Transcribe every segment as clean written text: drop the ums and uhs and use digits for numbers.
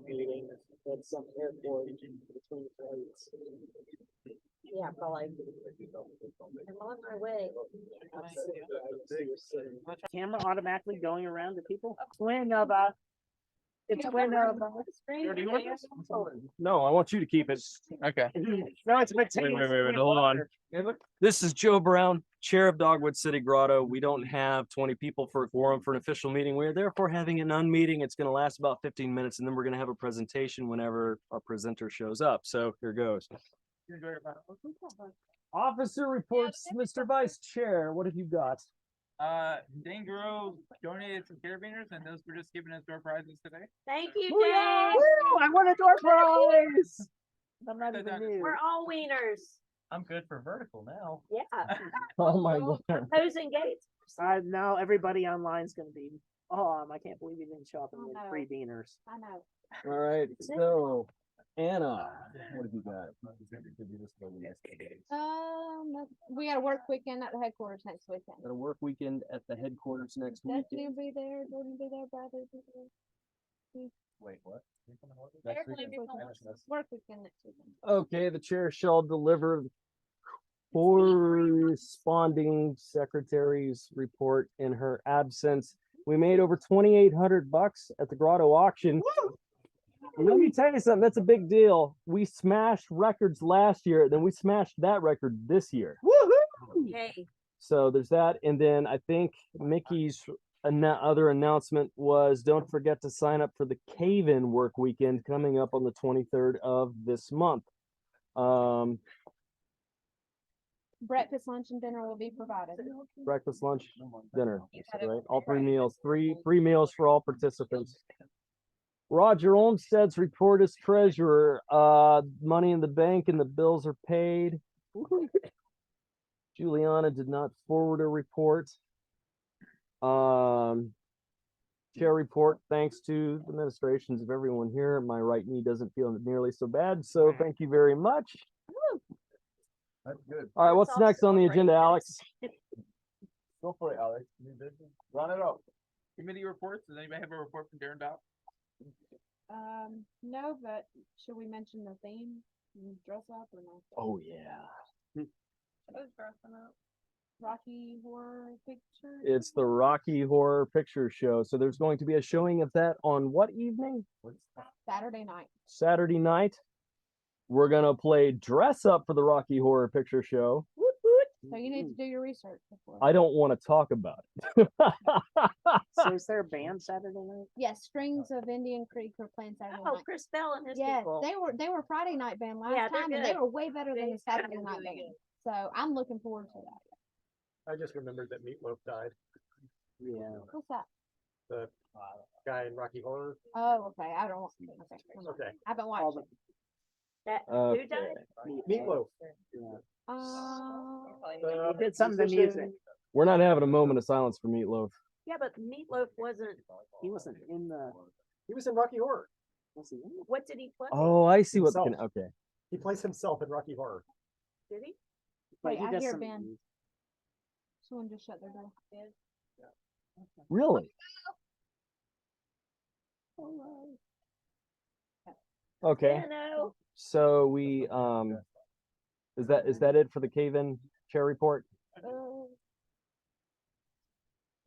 Meeting at some airport between flights. Yeah, probably. I'm on my way. Camera automatically going around to people? Whenever. It's whenever. Do you want this? No, I want you to keep it. Okay. No, it's Wait, hold on. This is Joe Brown, Chair of Dogwood City Grotto. We don't have 20 people for a quorum for an official meeting. We're therefore having an unmeeting. It's going to last about 15 minutes, and then we're going to have a presentation whenever our presenter shows up. So here goes. Officer reports, Mr. Vice Chair. What have you got? Dane Guru donated some carabiners, and those were just given as door prizes today. Thank you, Woo! Dave. I want a door prize. I'm not even new. We're all wieners. I'm good for vertical now. Yeah. Oh my God. Hose and gates. Now everybody online is going to be, I can't believe you didn't show up and Oh, get no. free beaners. I know. All right, so Anna, what have you got? We got a work weekend at the headquarters next weekend. Got a work weekend at the headquarters next Destiny weekend. will be there, Jordan will be there, Bradley will be there. Wait, what? Work weekend next weekend. Okay, the chair shall deliver the corresponding secretary's report in her absence. We made over $2,800 at the Grotto auction. Let me tell you something, that's a big deal. We smashed records last year, then we smashed that record this year. Hey. So there's that. And then I think Mickey's other announcement was don't forget to sign up for the Cave-In work weekend coming up on the 23rd of this month. Breakfast, lunch, and dinner will be provided. Breakfast, lunch, dinner, right? All three meals, three meals for all participants. Roger Olmstead's report as treasurer. Money in the bank and the bills are paid. Juliana did not forward a report. Chair report, thanks to the administrations of everyone here. My right knee doesn't feel nearly so bad, so thank you very much. That's good. All right, what's next on the agenda, Alex? Go for it, Alex. Run it up. Committee reports. Does anybody have a report from Darren Dow? No, but should we mention the theme? Dress up or no? Oh, yeah. I was dressing up. Rocky Horror Picture. It's the Rocky Horror Picture Show. So there's going to be a showing of that on what evening? Saturday night. Saturday night. We're going to play dress up for the Rocky Horror Picture Show. So you need to do your research before. I don't want to talk about it. So is there a band Saturday night? Yes, Strings of Indian Creek are playing Saturday Oh, night. Chris Bell and his Yes, people. they were Friday night band last Yeah, they're time, and they good. were way better than the Saturday They're night really band. So I'm looking forward to that. I just remembered that Meatloaf died. Yeah. What's that? The guy in Rocky Horror. Oh, okay. I don't. Okay. Okay. I haven't watched it. That Okay. who died? Meatloaf. Uh, He did some of the music. We're not having a moment of silence for Meatloaf. Yeah, but Meatloaf wasn't. He wasn't in the. He was in Rocky Horror. Was he in it? What did he play? Oh, I see what. Himself. Okay. He plays himself in Rocky Horror. Did he? But Wait, he I does hear some- Ben. Someone just shut their door. Really? Okay. No. So we is that it for the Cave-In chair report?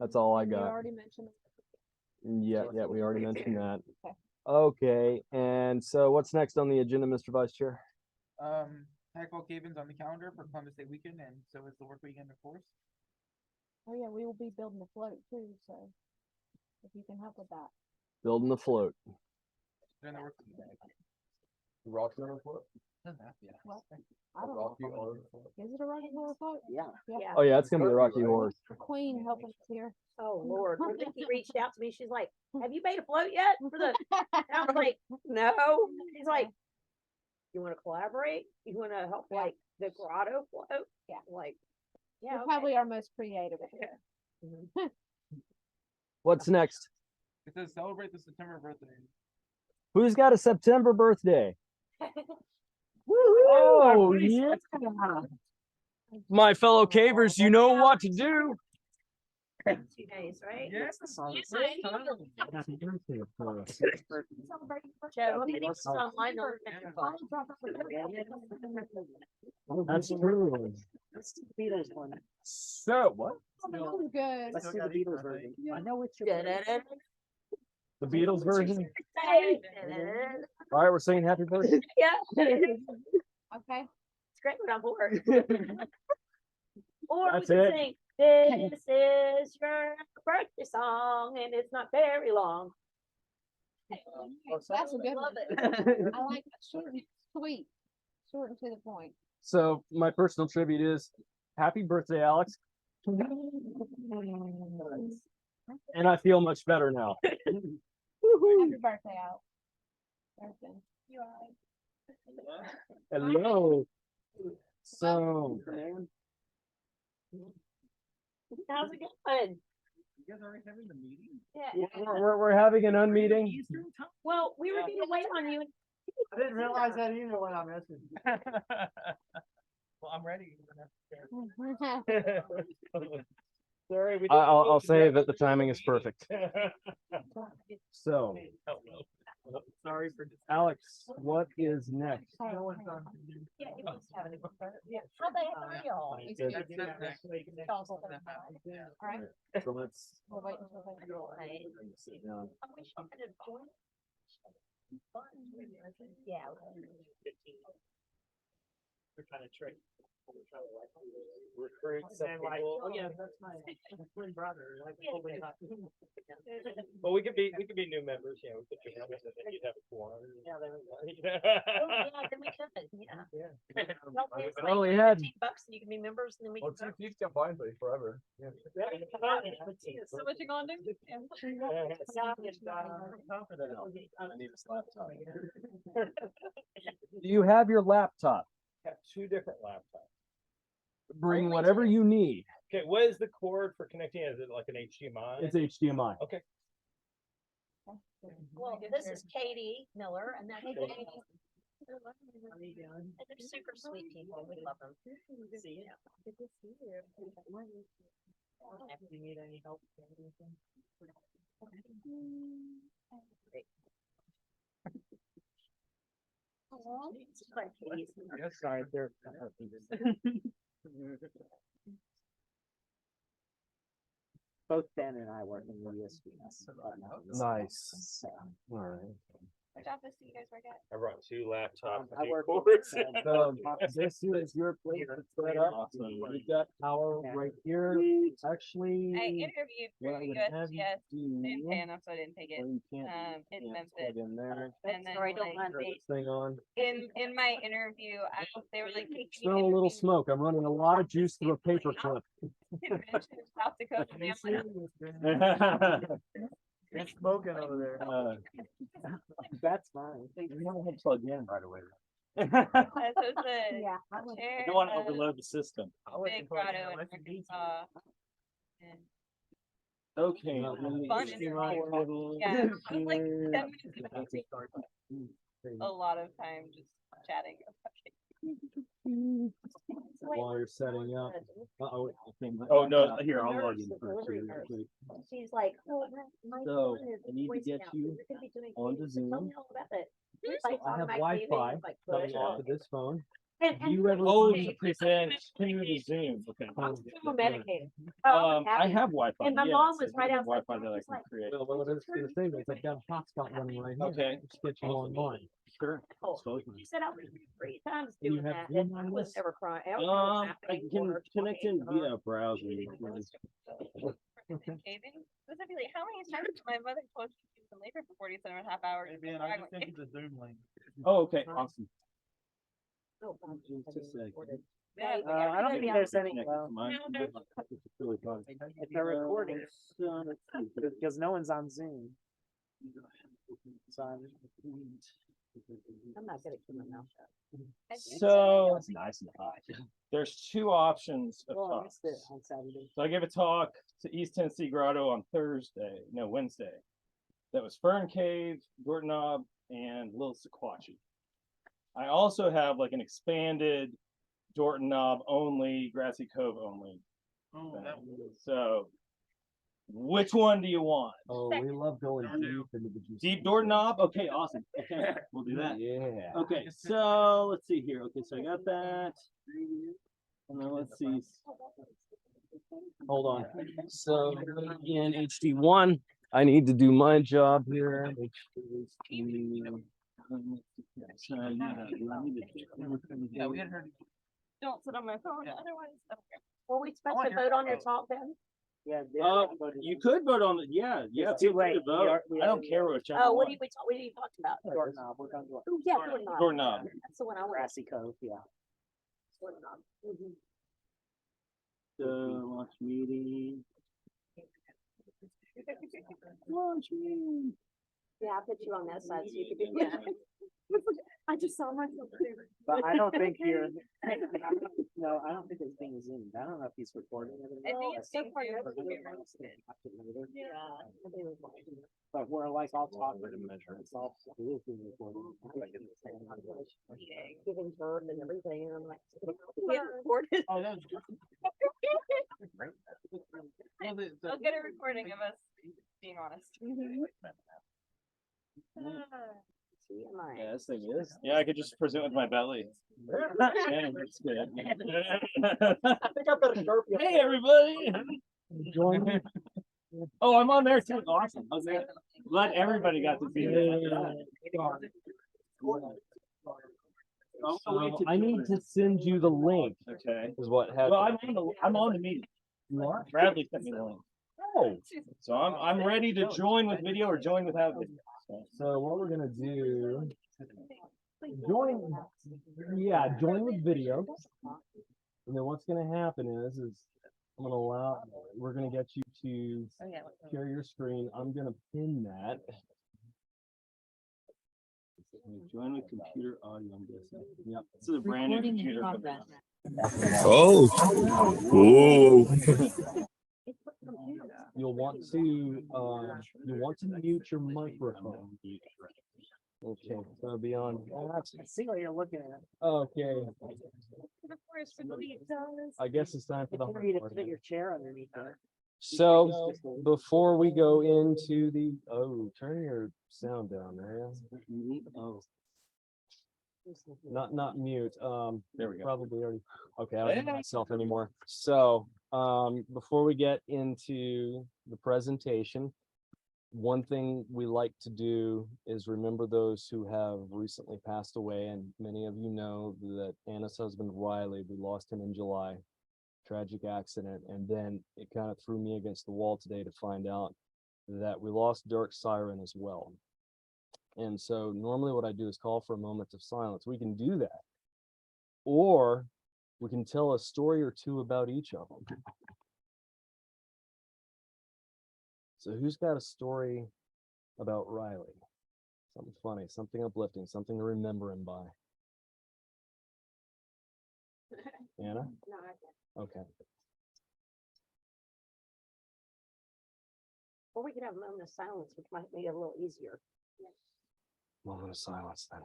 That's all I You got. already mentioned it. Yeah, we already mentioned that. Okay. Okay, and so what's next on the agenda, Mr. Vice Chair? Tackleball Cave-Ins on the calendar for Columbus Day weekend, and so is the work weekend, of course. Oh yeah, we will be building a float too, so if you can help with that. Building the float. During the work weekend. Rocky on the float? Doesn't have to, yeah. What? I don't know. Is it a Rocky Horror float? Yeah. Yeah. Oh yeah, it's gonna be the Rocky Horror. Queen helping us here. Oh Lord. When Vicky reached out to me, she's like, "Have you made a float yet for the?" And I was like, "No." She's like, "You want to collaborate? You want to help like the grotto float?" Yeah. Like, We're yeah. Okay. probably our most creative. What's next? It says celebrate the September birthday. Who's got a September birthday? Oh, yeah. My fellow cavers, you know what to do. 2 days, right? Yes. Happy birthday, of course. Joe, if anyone's online, they'll look at your phone. That's true. Let's do the Beatles one. So, what? That was good. Let's do the Beatles version. I know it's your. Da-da-da. The Beatles version. Say, All right, we're singing happy birthday. yeah. Okay. It's great when I'm bored. Or That's we can it. sing, this is your birthday song, and it's not very long. That's a good Love one. it. I like that short and sweet, short and to the point. So my personal tribute is happy birthday, Alex. And I feel much better now. Happy birthday, out. Birthday. You alright? Hello. So How's it going? You guys already having the meeting? Yeah. we're having an unmeeting. Well, we were gonna wait on you. I didn't realize that either when I messaged. Well, I'm ready. Sorry, we I'll say that the timing is perfect. So Sorry for. Alex, what is next? Yeah, he was having a good birthday. Yeah. How'd they have y'all? Alright, So let's we'll wait until they. sit down. I wish I could have joined. Yeah. We're trying to trick. Recruit some And like, people. oh yeah, that's my twin brother. Like, Yeah. totally not- Well, we could be new members. Yeah, we could do that. Then you'd have a quorum. Yeah, there we go. Oh, yeah, then we could, yeah. Well, it's Oh, like we had- 15 bucks and you can be members and then we Well, can. Chief can find me forever. Yeah. So what you gonna do? I need this laptop. Do you have your laptop? Have two different laptops. Bring Only whatever two. you need. Okay, what is the cord for connecting? Is it like an HDMI? It's HDMI. Okay. Well, this is Katie Miller and that's Katie. And they're super sweet people. We love them. See ya. Good to see you. If you need any help or anything. It's like Katie's. Yes, sorry, they're. Both Ben and I work in the USPS. Nice. So, All right. Which office do you guys work at? I brought two laptops. I work. So this is your place to set up. We've got power right here. Actually, I interviewed what for I would have you USPS, didn't pay do, enough, so I didn't take or it. you can't, In can't Memphis. plug in there. And then Sorry, don't like, mind me. This thing on. in my interview, they were like, "Hey, can you Smell a little interview smoke. I'm running a lot of juice through a paper clip. convention in South Dakota?" And I'm like, It's smoking over there. That's fine. You don't have to plug in right away. so it's a Yeah. chair, don't want to a overload the system. big grotto in Arkansas. And Okay. Fun is yeah, it was like 10 minutes of a lot of time just chatting. While you're setting up. Uh-oh. Oh, no, here, I'll log in first. She's So, like, oh, my So, son is I need to Boy get Scout. you We're gonna be doing onto things. Tell Zoom. me all about it. So Like, I have automatic Wi-Fi leaving, like, coming push. off of this phone. And You ever? Oh, Hey, it's a community Zoom. Okay. I'm super medicated. Oh, I'm I happy. have Wi-Fi. And my yes, mom was I right have outside. Wi-Fi that I She's can like, create. Well, it's the thing, it's like got a hotspot running right here. Okay. Just get you online. Sure. oh, she said I was 3 times You doing have that. Zoom And I on was this? never crying. I can connect in via browser. Caving. Specifically, how many times did my mother told you she was in labor for 47.5 hours? Hey, man, I just sent you the Zoom link. Oh, okay, awesome. Just a second. Yeah, I don't think there's any, Connect to mine. It's really fun. if they're recording, because no one's on Zoom. So I'm not good at keeping my mouth shut. So It's nice and hot. there's two options of Well, I talks. missed it on Saturday. So I gave a talk to East Tennessee Grotto on Wednesday. That was Fern Cave, Dorton Knob, and Little Sequatchie. I also have like an expanded Dorton Knob only, Grassy Cove only. Oh, thing. that was. So Which one do you want? Oh, we love going deep into the juice. Deep Dorton Knob? Okay, awesome. Okay, we'll do that. Yeah. Okay, so let's see here. Okay, so I got that. And then let's see. Hold on. So in HD1, I need to do my job here. Yeah, we had heard. Don't sit on my phone, otherwise. Okay. Were we supposed to vote on your talk then? Yeah. You could vote on the, yeah. It's feel too free to late. We vote. are- we I don't already- care which. Oh, what did we talk, what did you talk about? Dorton Knob, we're going to Oh, yeah, Dorton Knob. Dorton Knob. That's the one I want. Grassy Cove, yeah. Dorton Knob. Mhm. So watch meeting. Watch meeting. Yeah, I put you on that side so you could do that. I just saw myself there. But I don't think you're, no, I don't think it's being zoomed. I don't know if he's recording it. I think it's so being far, zoomed. that's Or weird. whether it's gonna have to later. Yeah. But we're like all talking to measure. It's all, it is being recorded. Giving birth and everything, and I'm like, yeah, recorded. Oh, that was good. I'll get a recording of us being honest. See, am I? Yeah, this thing is. Yeah, I could just present with my belly. Yeah, that's good. I think I've got a Sharpie. Hey, everybody. Join me. Oh, I'm on there too. Awesome. I was there. Glad everybody got to see it. So I need to send you the link, Okay. is what Well, happened. I'm on the meeting. You are? Bradley sent me the link. Oh, So I'm ready to join with video or join without video. so what we're gonna do, join, yeah, join with video. And then what's gonna happen is I'm gonna allow, we're gonna get you to share your screen. I'm gonna pin that. Join with computer audio, I'm guessing. Yep. This is a brand new computer. Oh. Whoa. You'll want to mute your microphone. Okay, so it'll be on. I see what you're looking at. Okay, The forest would lead us. I guess it's time for the You hard need to part. put your chair underneath there. So before we go into the, turn your sound down, man. Oh, Not mute. there we go. Probably already. Okay, I don't know myself anymore. So, before we get into the presentation, one thing we like to do is remember those who have recently passed away, and many of you know that Anna's husband Riley, we lost him in July, tragic accident, and then it kind of threw me against the wall today to find out that we lost Dirk Siren as well. And so normally what I do is call for a moment of silence. We can do that, or we can tell a story or two about each of them. So who's got a story about Riley? Something funny, something uplifting, something to remember him by. Anna? No, I can't. Okay. Or we could have a moment of silence, which might make it a little easier. Moment of silence then.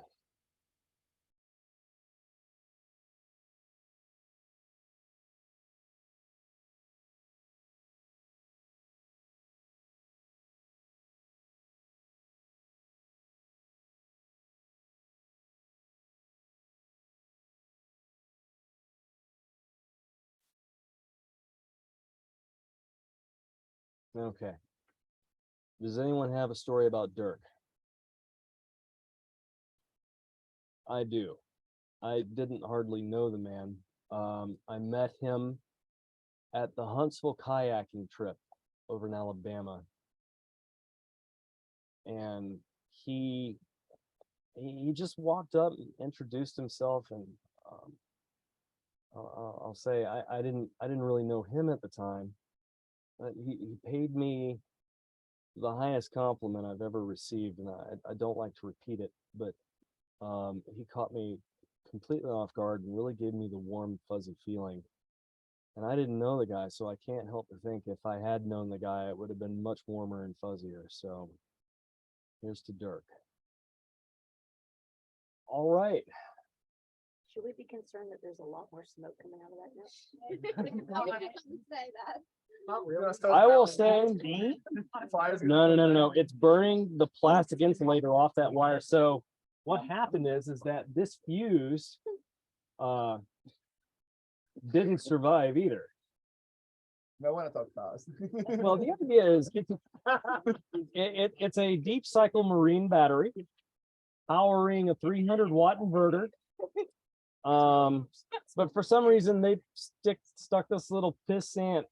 Okay. Does anyone have a story about Dirk? I do. I didn't hardly know the man. I met him at the Huntsville kayaking trip over in Alabama. And he just walked up and introduced himself, and I'll say I didn't really know him at the time. But he paid me the highest compliment I've ever received, and I don't like to repeat it, but he caught me completely off guard and really gave me the warm, fuzzy feeling. And I didn't know the guy, so I can't help but think if I had known the guy, it would have been much warmer and fuzzier. So here's to Dirk. All right. Should we be concerned that there's a lot more smoke coming out of that now? I will say, no. It's burning the plastic insulator off that wire. So what happened is that this fuse didn't survive either. No one talk fast. Well, the idea is it's a deep cycle marine battery powering a 300-watt inverter. But for some reason they stuck this little pissant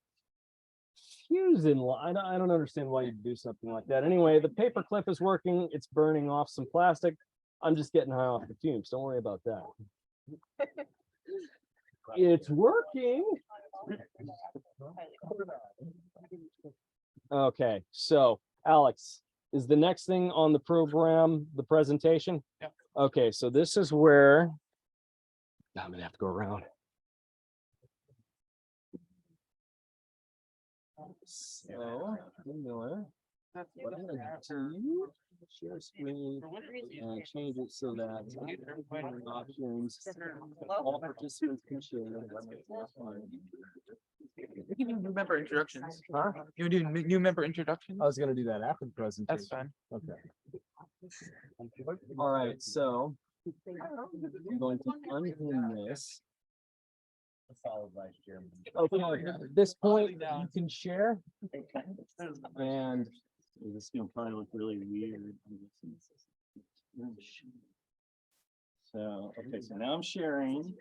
fuse in line. I don't understand why you'd do something like that. Anyway, the paper clip is working. It's burning off some plastic. I'm just getting high off the fumes. Don't worry about that. It's working. Okay, so Alex, is the next thing on the program the presentation? Yep. Okay, so this is where I'm gonna have to go around. So, Miller, what I'm gonna do, share screen and change it so that options, all participants can share. You can do member introductions. Huh? You do new member introductions? I was gonna do that after the presentation. That's fine. Okay. All right, so I'm going to unpin this. Okay, at this point, you can share. And this is gonna probably look really weird. So, okay, so now I'm sharing.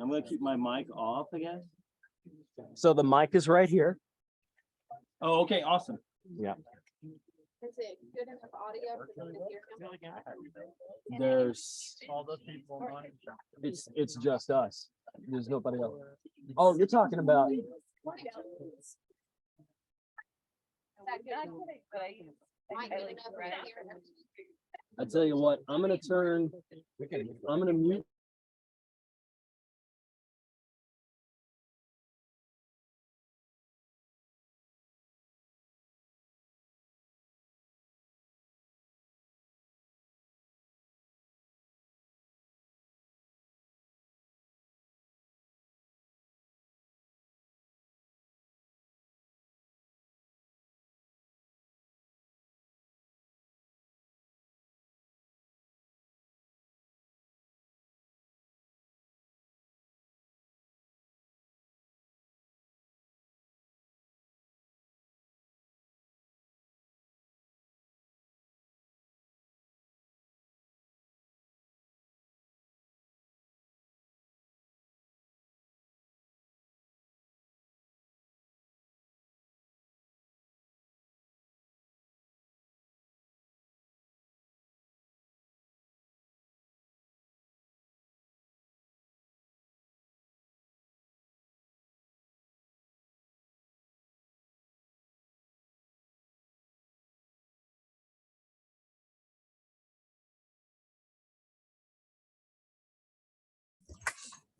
I'm gonna keep my mic off again. So the mic is right here. Oh, okay, awesome. Yeah. Is it good enough audio for them to hear him? There's All those people. it's just us. There's nobody else. Oh, you're talking about Is that good? Might good enough to hear him. I tell you what, I'm gonna mute.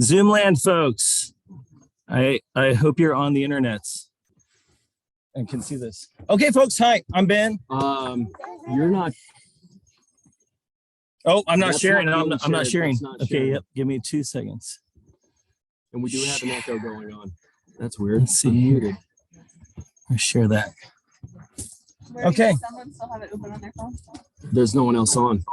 Zoomland folks, I hope you're on the internets and can see this. Okay, folks, hi, I'm Ben. You're not. Oh, I'm not That's sharing. not I'm being not shared. sharing. That's not Okay, sharing. yep. Give me 2 seconds. And we do have an echo going on. That's weird. Let's see here. Let's share that. Okay. Does someone still have it open on their phone? There's no one else on.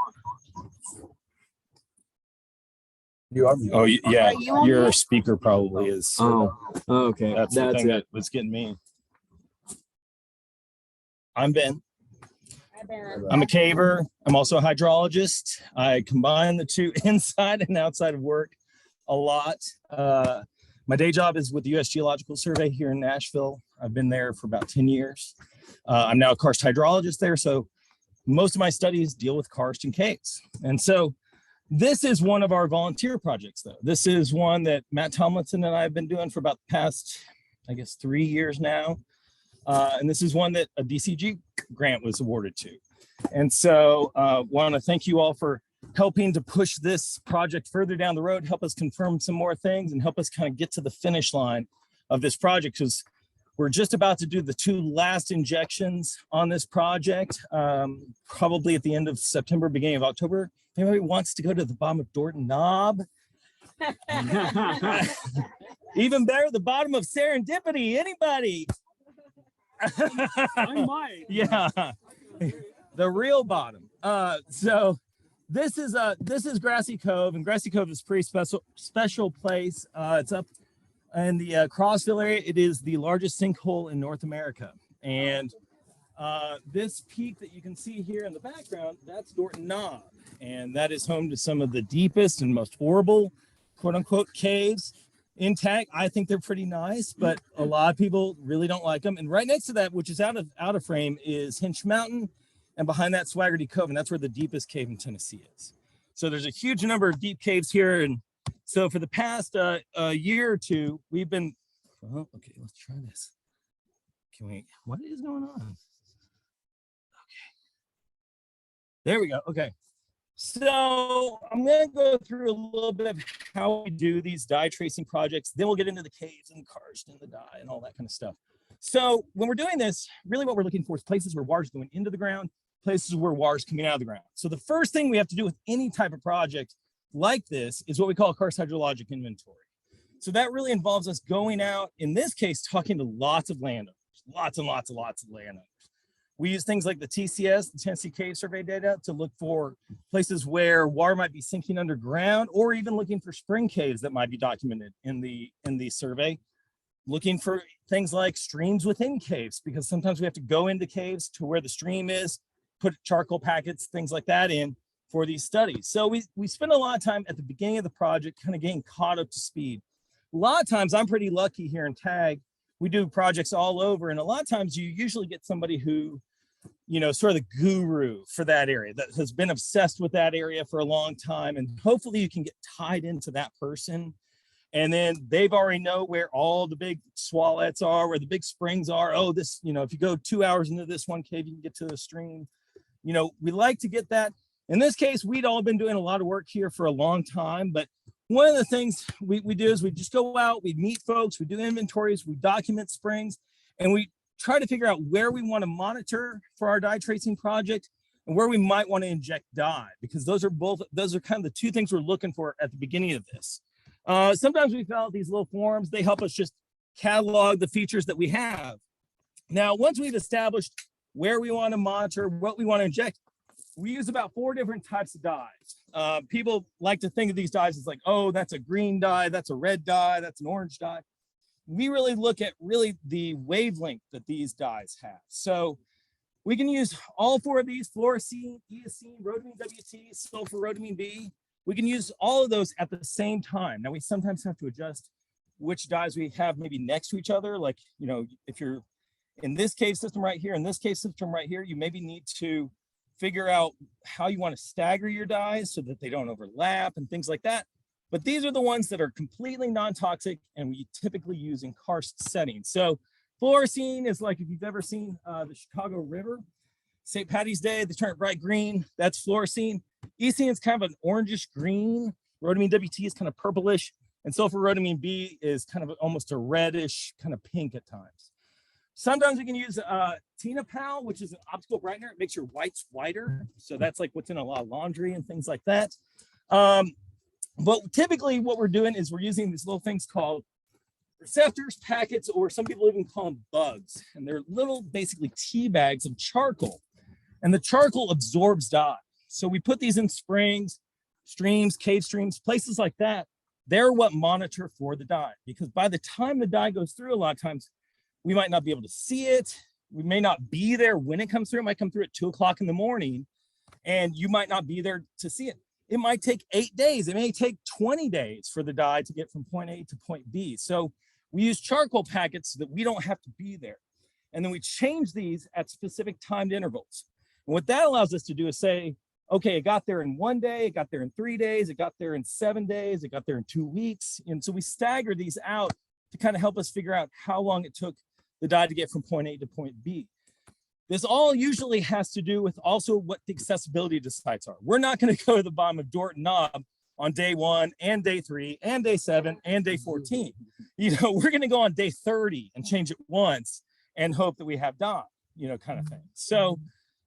You are. Oh, yeah. Are you on Your here? speaker probably is. Oh, okay. That's the That's thing it. that was getting me. I'm Ben. I'm a caver. I'm also a hydrologist. I combine the two inside and outside of work a lot. My day job is with the U.S. Geological Survey here in Nashville. I've been there for about 10 years. I'm now a karst hydrologist there, so most of my studies deal with karst and caves. And so this is one of our volunteer projects, though. This is one that Matt Tomlinson and I have been doing for about the past, I guess, 3 years now. And this is one that a DCG grant was awarded to. And so want to thank you all for helping to push this project further down the road, help us confirm some more things and help us kind of get to the finish line of this project. Because We're just about to do the 2 last injections on this project, probably at the end of September, beginning of October. If anybody wants to go to the bottom of Dorton Knob, even better, the bottom of Serendipity. Anybody? I might. Yeah, the real bottom. So this is Grassy Cove, and Grassy Cove is a pretty special place. It's up in the Crossville area. It is the largest sinkhole in North America, and this peak that you can see here in the background, that's Dorton Knob, and that is home to some of the deepest and most horrible, quote unquote, caves in tag. I think they're pretty nice, but a lot of people really don't like them. And right next to that, which is out of frame, is Hinch Mountain, and behind that Swaggerty Cove, and that's where the deepest cave in Tennessee is. So there's a huge number of deep caves here, and so for the past year or two, we've been. Oh, okay, let's try this. Can we? What is going on? Okay, there we go. Okay. So I'm going to go through a little bit of how we do these dye tracing projects. Then we'll get into the caves and the karst and the dye and all that kind of stuff. So when we're doing this, really what we're looking for is places where water is going into the ground, places where water is coming out of the ground. So the first thing we have to do with any type of project like this is what we call a karst hydrologic inventory. So that really involves us going out, in this case, talking to lots of landowners, lots and lots of landowners. We use things like the TCS, the Tennessee Cave Survey data, to look for places where water might be sinking underground, or even looking for spring caves that might be documented in the survey. Looking for things like streams within caves, because sometimes we have to go into caves to where the stream is, put charcoal packets, things like that in for these studies. So we spend a lot of time at the beginning of the project kind of getting caught up to speed. A lot of times I'm pretty lucky here in TAG. We do projects all over, and a lot of times you usually get somebody who, you know, sort of the guru for that area, that has been obsessed with that area for a long time, and hopefully you can get tied into that person, and then they've already know where all the big swallets are, where the big springs are. Oh, this, you know, if you go 2 hours into this one cave, you can get to the stream. You know, we like to get that. In this case, we'd all been doing a lot of work here for a long time, but one of the things we do is we just go out, we meet folks, we do inventories, we document springs, and we try to figure out where we want to monitor for our dye tracing project and where we might want to inject dye, because those are kind of the 2 things we're looking for at the beginning of this. Sometimes we fill out these little forms. They help us just catalog the features that we have. Now, once we've established where we want to monitor, what we want to inject, we use about 4 different types of dyes. People like to think of these dyes as like, oh, that's a green dye, that's a red dye, that's an orange dye. We really look at the wavelength that these dyes have. So we can use all 4 of these: fluorescein, eosine, rhodamine WT, sulfur rhodamine B. We can use all of those at the same time. Now we sometimes have to adjust which dyes we have maybe next to each other. Like, you know, if you're in this cave system right here, in this cave system right here, you maybe need to figure out how you want to stagger your dyes so that they don't overlap and things like that. But these are the ones that are completely non-toxic and we typically use in karst settings. So fluorescein is like, if you've ever seen the Chicago River, St. Patty's Day, they turn it bright green, that's fluorescein. Eosine is kind of an orangish green. Rhodamine WT is kind of purplish, and sulfur rhodamine B is kind of almost a reddish, kind of pink at times. Sometimes we can use Tina Pal, which is an optical brightener. It makes your whites whiter. So that's like what's in a lot of laundry and things like that. But typically what we're doing is we're using these little things called receptors, packets, or some people even call them bugs. And they're little, basically tea bags of charcoal. And the charcoal absorbs dye. So we put these in springs, streams, cave streams, places like that. They're what monitor for the dye. Because by the time the dye goes through, a lot of times, we might not be able to see it. We may not be there when it comes through. It might come through at 2 o'clock in the morning, and you might not be there to see it. It might take 8 days. It may take 20 days for the dye to get from point A to point B. So we use charcoal packets so that we don't have to be there. And then we change these at specific timed intervals. And what that allows us to do is say, okay, it got there in 1 day, it got there in 3 days, it got there in 7 days, it got there in 2 weeks. And so we stagger these out to kind of help us figure out how long it took the dye to get from point A to point B. This all usually has to do with also what the accessibility to sites are. We're not going to go to the bottom of Dorton Knob on day 1 and day 3 and day 7 and day 14. You know, we're going to go on day 30 and change it once and hope that we have dye, you know, kind of thing. So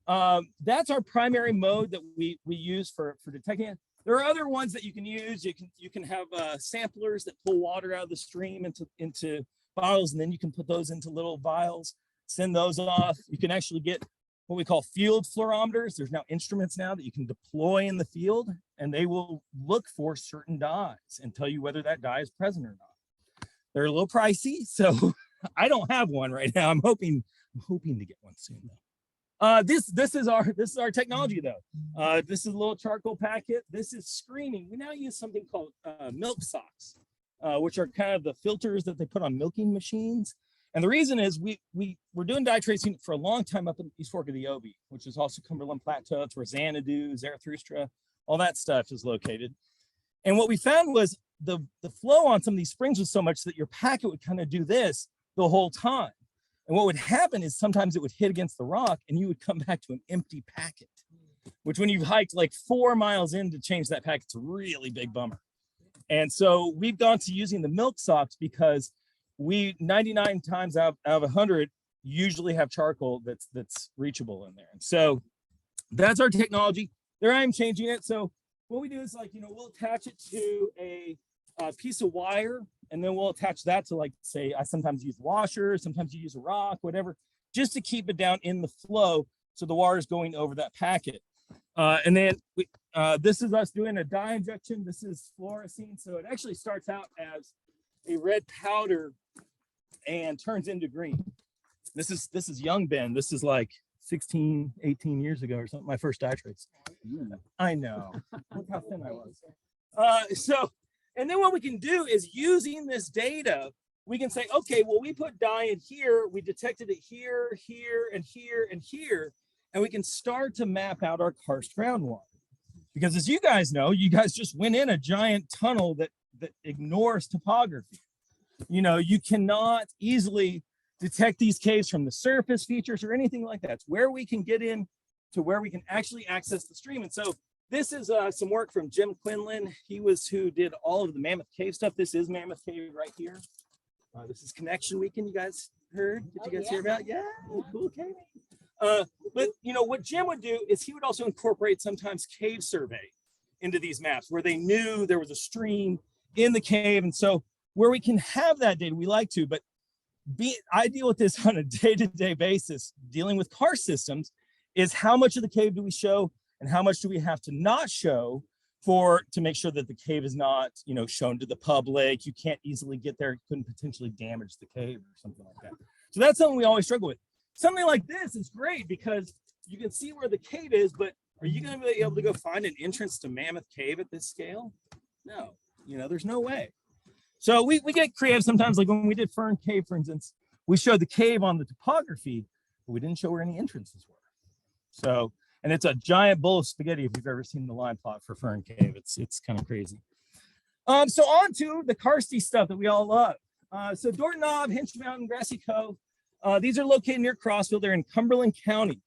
that's our primary mode that we use for detecting it. There are other ones that you can use. You can have samplers that pull water out of the stream into bottles, and then you can put those into little vials, send those off. You can actually get what we call field fluorometers. There's now instruments now that you can deploy in the field, and they will look for certain dyes and tell you whether that dye is present or not. They're a little pricey, so I don't have one right now. I'm hoping to get one soon though. This is our technology though. This is a little charcoal packet. This is screening. We now use something called milk socks, which are kind of the filters that they put on milking machines. And the reason is we're doing dye tracing for a long time up in East Fork of the Obi, which is also Cumberland Plateau. It's where Xanadu, Zarathustra, all that stuff is located. And what we found was the flow on some of these springs was so much that your packet would kind of do this the whole time. And what would happen is sometimes it would hit against the rock and you would come back to an empty packet, which when you've hiked like 4 miles in to change that packet, it's a really big bummer. And so we've gone to using the milk socks because we 99 times out of 100 usually have charcoal that's reachable in there. And so that's our technology. There I am changing it. So what we do is like, you know, we'll attach it to a piece of wire, and then we'll attach that to, like, say, I sometimes use washers, sometimes you use a rock, whatever, just to keep it down in the flow so the water is going over that packet. And then this is us doing a dye injection. This is fluorescein. So it actually starts out as a red powder and turns into green. This is young Ben. This is like 16, 18 years ago or something, my first dye trace. I know. Look how thin I was. And then what we can do is using this data, we can say, okay, well, we put dye in here, we detected it here, here, and here, and here, and we can start to map out our karst groundwater. Because as you guys know, you guys just went in a giant tunnel that ignores topography. You know, you cannot easily detect these caves from the surface features or anything like that. It's where we can get in to where we can actually access the stream. And so this is some work from Jim Quinlan. He was who did all of the Mammoth Cave stuff. This is Mammoth Cave right here. This is Connection Weekend. You guys heard? Did you guys hear about? Yeah, cool cave. But you know what Jim would do is he would also incorporate sometimes cave survey into these maps where they knew there was a stream in the cave. And so where we can have that data, we like to, but I deal with this on a day-to-day basis, dealing with karst systems, is how much of the cave do we show and how much do we have to not show to make sure that the cave is not, you know, shown to the public. You can't easily get there. It couldn't potentially damage the cave or something like that. So that's something we always struggle with. Something like this is great because you can see where the cave is, but are you going to be able to go find an entrance to Mammoth Cave at this scale? No, you know, there's no way. So we get creative sometimes, like when we did Fern Cave, for instance, we showed the cave on the topography, but we didn't show where any entrances were. So, and it's a giant bowl of spaghetti if you've ever seen the line plot for Fern Cave. It's kind of crazy. So on to the karsty stuff that we all love. So Dorton Knob, Hinch Mountain, Grassy Cove. These are located near Crossville. They're in Cumberland County.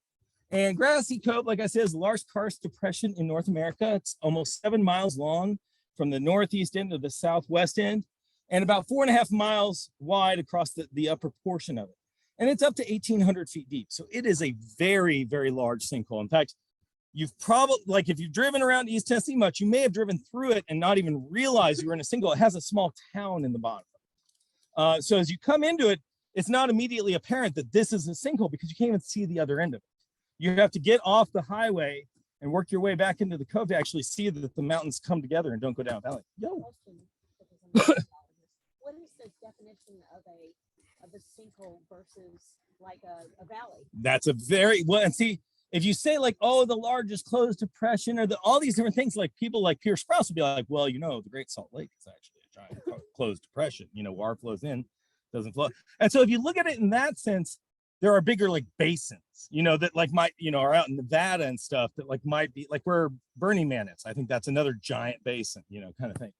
And Grassy Cove, like I said, is the largest karst depression in North America. It's almost 7 miles long from the northeast end to the southwest end, and about 4.5 miles wide across the upper portion of it. And it's up to 1,800 feet deep. So it is a very, very large sinkhole. In fact, you've probably, like if you've driven around East Tennessee much, you may have driven through it and not even realize you were in a sinkhole. It has a small town in the bottom. So as you come into it, it's not immediately apparent that this is a sinkhole because you can't even see the other end of it. You have to get off the highway and work your way back into the cove to actually see that the mountains come together and don't go down a valley. Yo. What is the definition of a sinkhole versus like a valley? That's a very, well, and see, if you say like, oh, the largest closed depression or all these different things, like people like Pierce Sprouse will be like, well, you know, the Great Salt Lake is actually a giant closed depression. You know, water flows in, doesn't flow. And so if you look at it in that sense, there are bigger like basins, you know, that like might, you know, are out in Nevada and stuff that like might be like where Burning Man is. I think that's another giant basin, you know, kind of thing.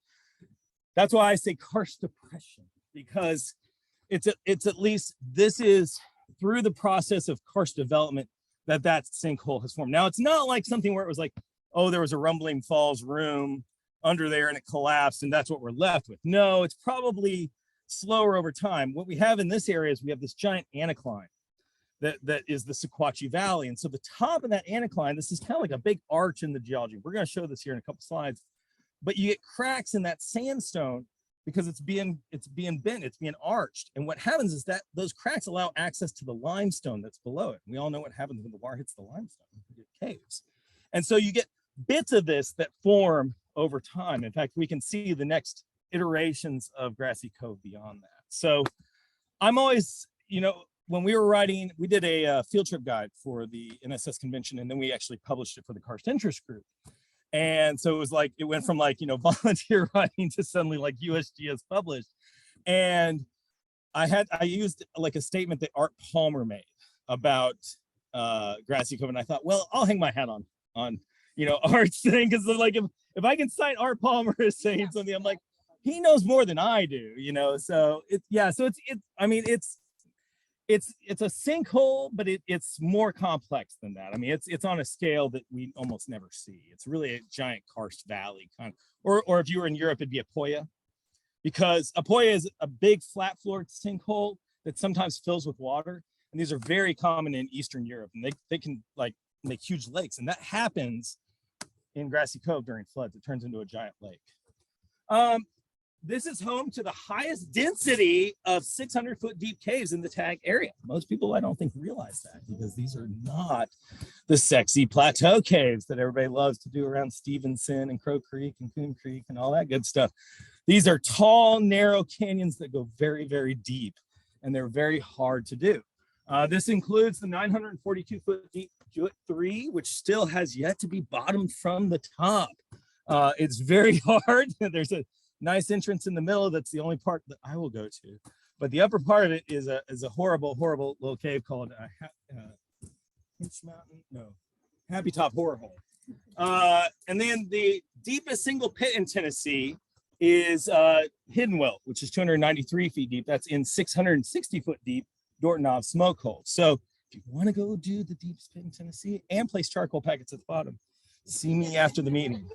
That's why I say karst depression, because it's at least this is through the process of karst development that sinkhole has formed. Now it's not like something where it was like, oh, there was a Rumbling Falls room under there and it collapsed and that's what we're left with. No, it's probably slower over time. What we have in this area is we have this giant anticline that is the Sequatchie Valley. And so the top of that anticline, this is kind of like a big arch in the geology. We're going to show this here in a couple slides, but you get cracks in that sandstone because it's being bent, it's being arched. And what happens is that those cracks allow access to the limestone that's below it. We all know what happens when the water hits the limestone, it caves. And so you get bits of this that form over time. In fact, we can see the next iterations of Grassy Cove beyond that. So I'm always, you know, when we were writing, we did a field trip guide for the NSS convention, and then we actually published it for the karst interest group. And so it was like, it went from like, you know, volunteer writing to suddenly like USGS published. And I used like a statement that Art Palmer made about Grassy Cove. And I thought, well, I'll hang my hat on, you know, Art's thing. Cause like, if I can cite Art Palmer as saying something, I'm like, he knows more than I do, you know? So I mean, it's a sinkhole, but it's more complex than that. I mean, it's on a scale that we almost never see. It's really a giant karst valley kind of, or if you were in Europe, it'd be a poya, because a poya is a big flat floored sinkhole that sometimes fills with water. And these are very common in Eastern Europe, and they can like make huge lakes. And that happens in Grassy Cove during floods. It turns into a giant lake. This is home to the highest density of 600-foot deep caves in the tag area. Most people, I don't think, realize that, because these are not the sexy plateau caves that everybody loves to do around Stevenson and Crow Creek and Coon Creek and all that good stuff. These are tall, narrow canyons that go very, very deep, and they're very hard to do. This includes the 942-foot deep Jewett 3, which still has yet to be bottomed from the top. It's very hard. There's a nice entrance in the middle. That's the only part that I will go to. But the upper part of it is a horrible, horrible little cave called Happy Top Horror Hole. And then the deepest single pit in Tennessee is Hidden Well, which is 293 feet deep. That's in 660-foot deep Dorton Knob smoke hole. So if you want to go do the deepest pit in Tennessee and place charcoal packets at the bottom, see me after the meeting.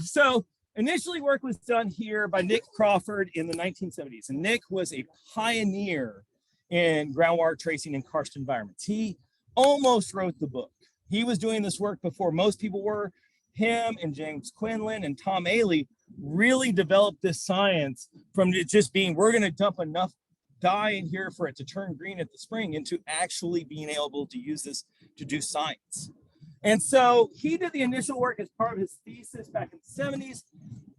So initially work was done here by Nick Crawford in the 1970s. And Nick was a pioneer in groundwater tracing in karst environments. He almost wrote the book. He was doing this work before most people were. Him and James Quinlan and Tom Ailey really developed this science from it just being, we're going to dump enough dye in here for it to turn green at the spring, into actually being able to use this to do science. And so he did the initial work as part of his thesis back in the 70s.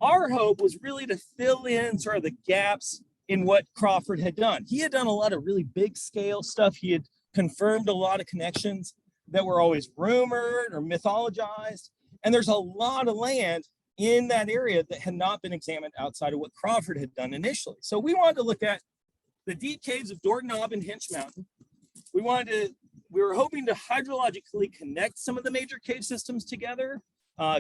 Our hope was really to fill in sort of the gaps in what Crawford had done. He had done a lot of really big scale stuff. He had confirmed a lot of connections that were always rumored or mythologized. And there's a lot of land in that area that had not been examined outside of what Crawford had done initially. So we wanted to look at the deep caves of Dorton Knob and Hinch Mountain. We were hoping to hydrologically connect some of the major cave systems together,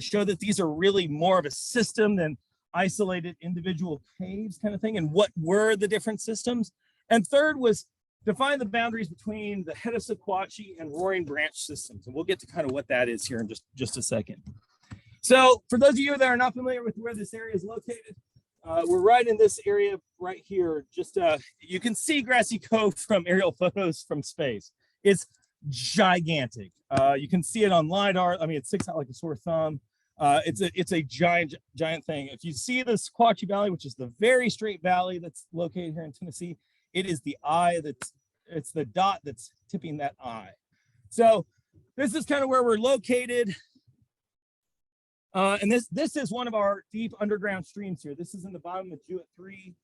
show that these are really more of a system than isolated individual caves kind of thing, and what were the different systems. And third was define the boundaries between the head of Sequatchie and Roaring Branch systems. And we'll get to kind of what that is here in just a second. So for those of you that are not familiar with where this area is located, we're right in this area right here. Just you can see Grassy Cove from aerial photos from space. It's gigantic. You can see it on LiDAR. I mean, it sticks out like a sore thumb. It's a giant thing. If you see the Sequatchie Valley, which is the very straight valley that's located here in Tennessee, it is the eye it's the dot that's tipping that eye. So this is kind of where we're located. And this is one of our deep underground streams here. This is in the bottom of Jewett 3.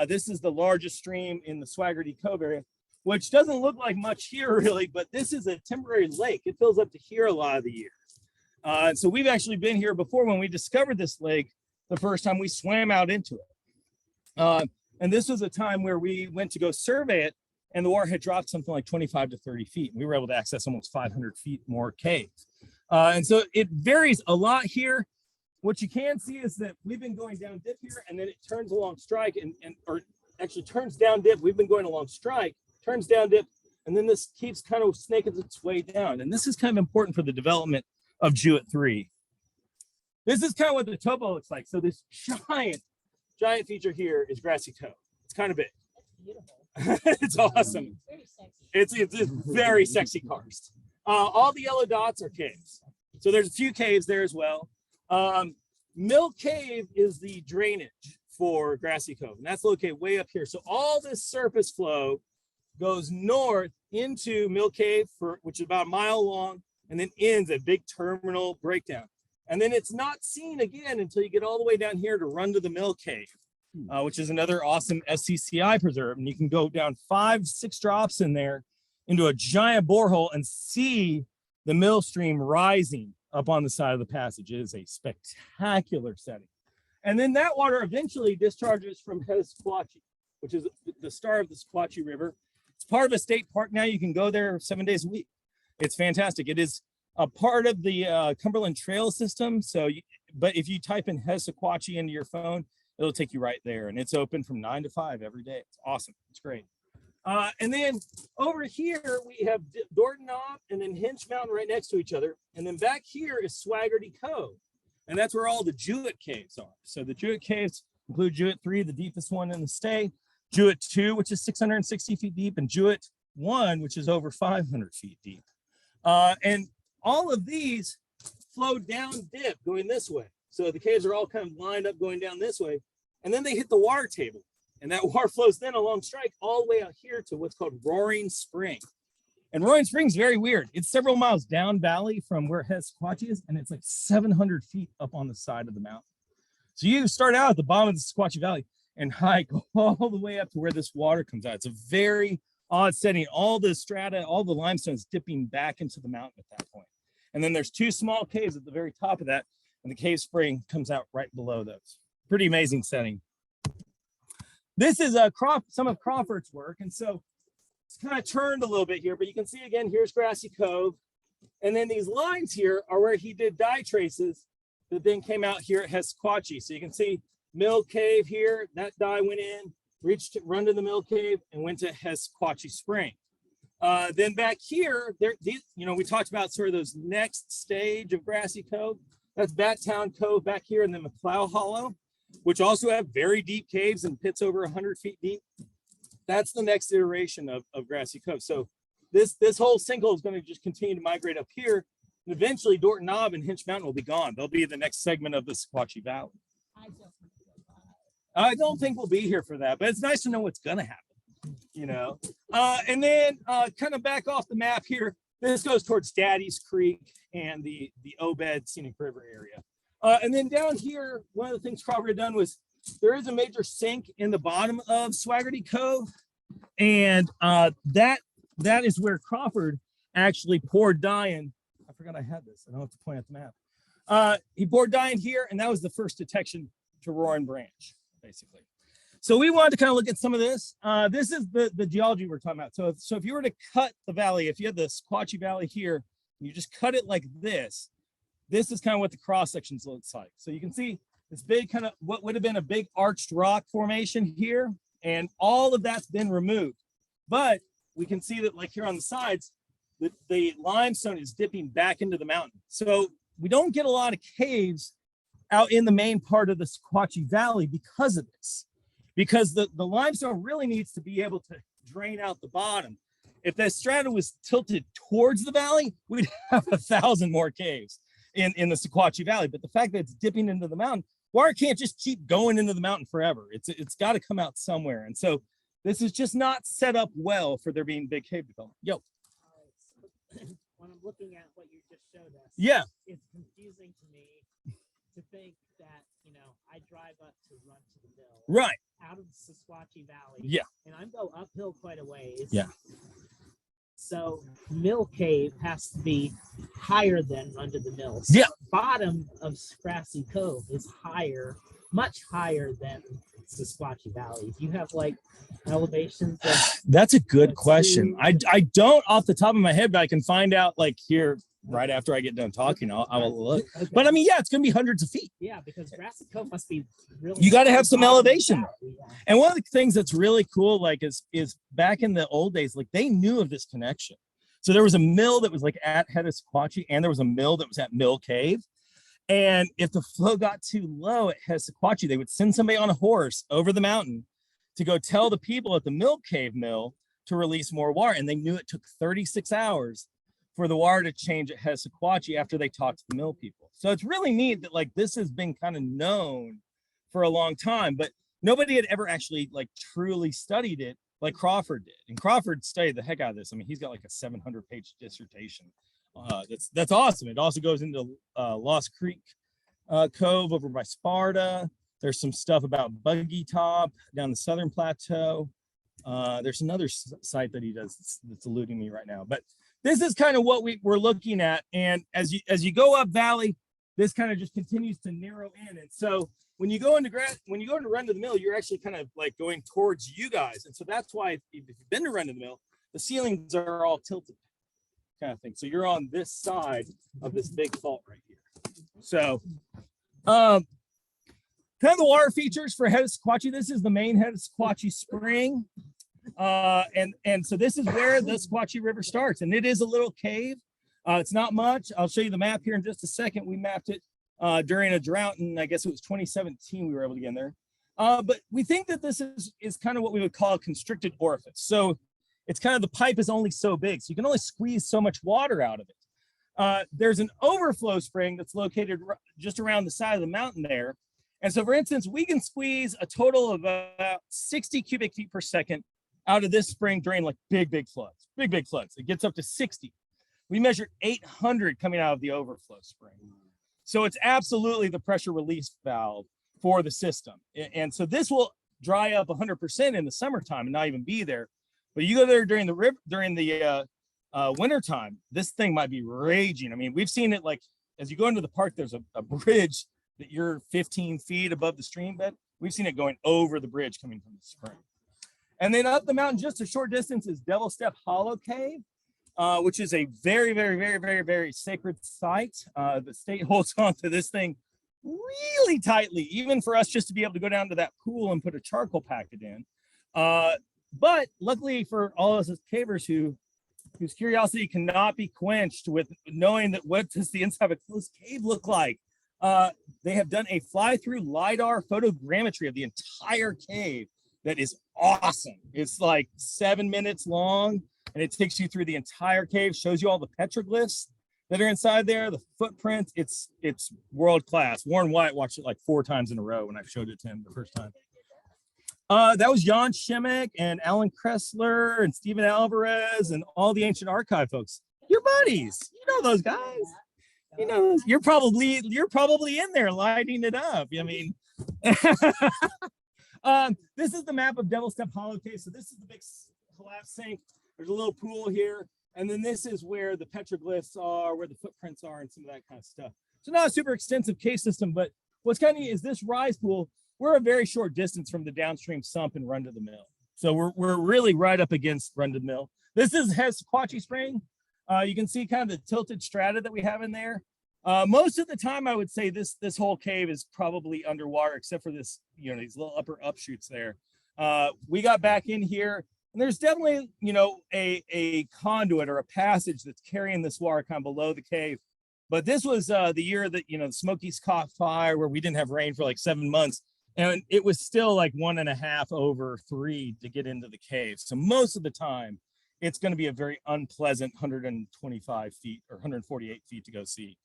This is the largest stream in the Swaggerty Cove area, which doesn't look like much here really, but this is a temporary lake. It fills up to here a lot of the year. And so we've actually been here before. When we discovered this lake the first time, we swam out into it. And this was a time where we went to go survey it, and the water had dropped something like 25 to 30 feet. We were able to access almost 500 feet more caves. And so it varies a lot here. What you can see is that we've been going down dip here, and then it turns along strike or actually turns down dip. We've been going along strike, turns down dip, and then this keeps kind of snaking its way down. And this is kind of important for the development of Jewett 3. this is kind of what the topo looks like. So this giant feature here is Grassy Cove. It's kind of big. It's awesome. It's a very sexy karst. All the yellow dots are caves. So there's a few caves there as well. Mill Cave is the drainage for Grassy Cove, and that's located way up here. So all this surface flow goes north into Mill Cave, which is about a mile long, and then ends at big terminal breakdown. And then it's not seen again until you get all the way down here to run to the Mill Cave, which is another awesome SCCi preserve. And you can go down 5-6 drops in there into a giant borehole and see the mill stream rising up on the side of the passage. It is a spectacular setting. And then that water eventually discharges from Sequatchie, which is the start of the Sequatchie River. It's part of a state park now. You can go there 7 days a week. It's fantastic. It is a part of the Cumberland Trail system. So, but if you type in Sequatchie into your phone, it'll take you right there. And it's open from 9 to 5 every day. It's awesome. It's great. And then over here, we have Dorton Knob and then Hinch Mountain right next to each other. And then back here is Swaggerty Cove. And that's where all the Jewett caves are. So the Jewett caves include Jewett 3, the deepest one in the state, Jewett 2, which is 660 feet deep, and Jewett 1, which is over 500 feet deep. And all of these flow down dip going this way. So the caves are all kind of lined up going down this way. And then they hit the water table. And that water flows then along strike all the way out here to what's called Roaring Spring. And Roaring Spring is very weird. It's several miles down valley from where Sequatchie is, and it's like 700 feet up on the side of the mountain. So you start out at the bottom of the Sequatchie Valley and hike all the way up to where this water comes out. It's a very odd setting. All the strata, all the limestones dipping back into the mountain at that point. And then there's 2 small caves at the very top of that, and the cave spring comes out right below those. Pretty amazing setting. This is some of Crawford's work, and so it's kind of turned a little bit here, but you can see again, here's Grassy Cove. And then these lines here are where he did dye traces that then came out here at Sequatchie. So you can see Mill Cave here, that dye went in, run to the Mill Cave and went to Sequatchie Spring. Then back here, we talked about sort of those next stage of Grassy Cove. That's Battown Cove back here, and then McClough Hollow, which also have very deep caves and pits over 100 feet deep. That's the next iteration of Grassy Cove. So this whole sinkhole is going to just continue to migrate up here. And eventually Dorton Knob and Hinch Mountain will be gone. They'll be the next segment of the Sequatchie Valley. I don't think we'll be here for that, but it's nice to know what's going to happen, you know. And then kind of back off the map here, this goes towards Daddy's Creek and the Obed Scenic River area. And then down here, one of the things Crawford had done was there is a major sink in the bottom of Swaggerty Cove. And that is where Crawford actually poured dye in. I forgot I had this. I don't have to point at the map. He poured dye in here, and that was the first detection to Roaring Branch, basically. So we wanted to kind of look at some of this. This is the geology we're talking about. So if you were to cut the valley, if you had the Sequatchie Valley here, and you just cut it like this is kind of what the cross sections looks like. So you can see this big kind of what would have been a big arched rock formation here, and all of that's been removed. But we can see that like here on the sides, the limestone is dipping back into the mountain. So we don't get a lot of caves out in the main part of the Sequatchie Valley because of this, because the limestone really needs to be able to drain out the bottom. If the strata was tilted towards the valley, we'd have 1,000 more caves in the Sequatchie Valley. But the fact that it's dipping into the mountain, water can't just keep going into the mountain forever. It's got to come out somewhere. And so this is just not set up well for there being big cave development. Yo. When I'm looking at what you just showed us, yeah, it's confusing to me to think that, I drive up to run to the mill. Right. Out of the Sequatchie Valley. Yeah. And I go uphill quite a ways. Yeah. So Mill Cave has to be higher than Run to the Mill. So yeah. The bottom of Grassy Cove is higher, much higher than Sequatchie Valley. Do you have like elevations? That's a good question. I don't off the top of my head, but I can find out like here right after I get done talking. I will look. Okay. But I mean, yeah, it's going to be hundreds of feet. Yeah, because Grassy Cove must be really. You got to have some elevation. Yeah. And one of the things that's really cool, like, is back in the old days, like they knew of this connection. So there was a mill that was like at head of Sequatchie, and there was a mill that was at Mill Cave. And if the flow got too low at SCCi, they would send somebody on a horse over the mountain to go tell the people at the milk cave mill to release more water. And they knew it took 36 hours for the water to change at SCCi after they talked to the mill people. So it's really neat that like this has been kind of known for a long time, but nobody had ever actually like truly studied it like Crawford did. And Crawford studied the heck out of this. I mean, he's got like a 700-page dissertation. That's awesome. It also goes into Lost Creek Cove over by Sparta. There's some stuff about Buggy Top down the Southern Plateau. There's another site that he does that's eluding me right now. But this is kind of what we're looking at. And as you go up valley, this kind of just continues to narrow in. And so when you go into Run to the Mill, you're actually kind of like going towards you guys. And so that's why if you've been to Run to the Mill, the ceilings are all tilted kind of thing. So you're on this side of this big fault right here. So kind of the water features for head of SCCi. This is the main head of SCCi spring. And so this is where the SCCi River starts. And it is a little cave. It's not much. I'll show you the map here in just a second. We mapped it during a drought, and I guess it was 2017 we were able to get in there. But we think that this is kind of what we would call a constricted orifice. So it's kind of the pipe is only so big, so you can only squeeze so much water out of it. There's an overflow spring that's located just around the side of the mountain there. And so for instance, we can squeeze a total of about 60 cubic feet per second out of this spring during like big floods. It gets up to 60. We measured 800 coming out of the overflow spring. So it's absolutely the pressure release valve for the system. And so this will dry up 100% in the summertime and not even be there. But you go there during the winter time, this thing might be raging. I mean, we've seen it like, as you go into the park, there's a bridge that you're 15 feet above the stream bed. We've seen it going over the bridge coming from the spring. And then up the mountain, just a short distance, is Devil Step Hollow Cave, which is a very sacred site. The state holds on to this thing really tightly, even for us just to be able to go down to that pool and put a charcoal packet in. But luckily for all of us as cavers whose curiosity cannot be quenched with knowing that what does the inside of a closed cave look like, they have done a fly-through LiDAR photogrammetry of the entire cave that is awesome. It's like 7 minutes long, and it takes you through the entire cave, shows you all the petroglyphs that are inside there, the footprint. It's world class. Warren White watched it like 4 times in a row when I showed it to him the first time. That was Jan Shimmick and Alan Kressler and Stephen Alvarez and all the Ancient Archive folks. Your buddies, you know those guys. You know, you're probably in there lighting it up. I mean, this is the map of Devil Step Hollow Cave. So this is the big collapse sink. There's a little pool here, and then this is where the petroglyphs are, where the footprints are, and some of that kind of stuff. So not a super extensive cave system, but what's kind of neat is this rise pool. We're a very short distance from the downstream sump and Run to the Mill. So we're really right up against Run to the Mill. This is SCCi Spring. You can see kind of the tilted strata that we have in there. Most of the time, I would say this whole cave is probably underwater, except for this, you know, these little upper upshoots there. We got back in here, and there's definitely, you know, a conduit or a passage that's carrying this water kind of below the cave. But this was the year that, you know, the Smokies caught fire, where we didn't have rain for like 7 months. And it was still like 1.5 over 3 to get into the cave. So most of the time, it's going to be a very unpleasant 125 feet or 148 feet to go see.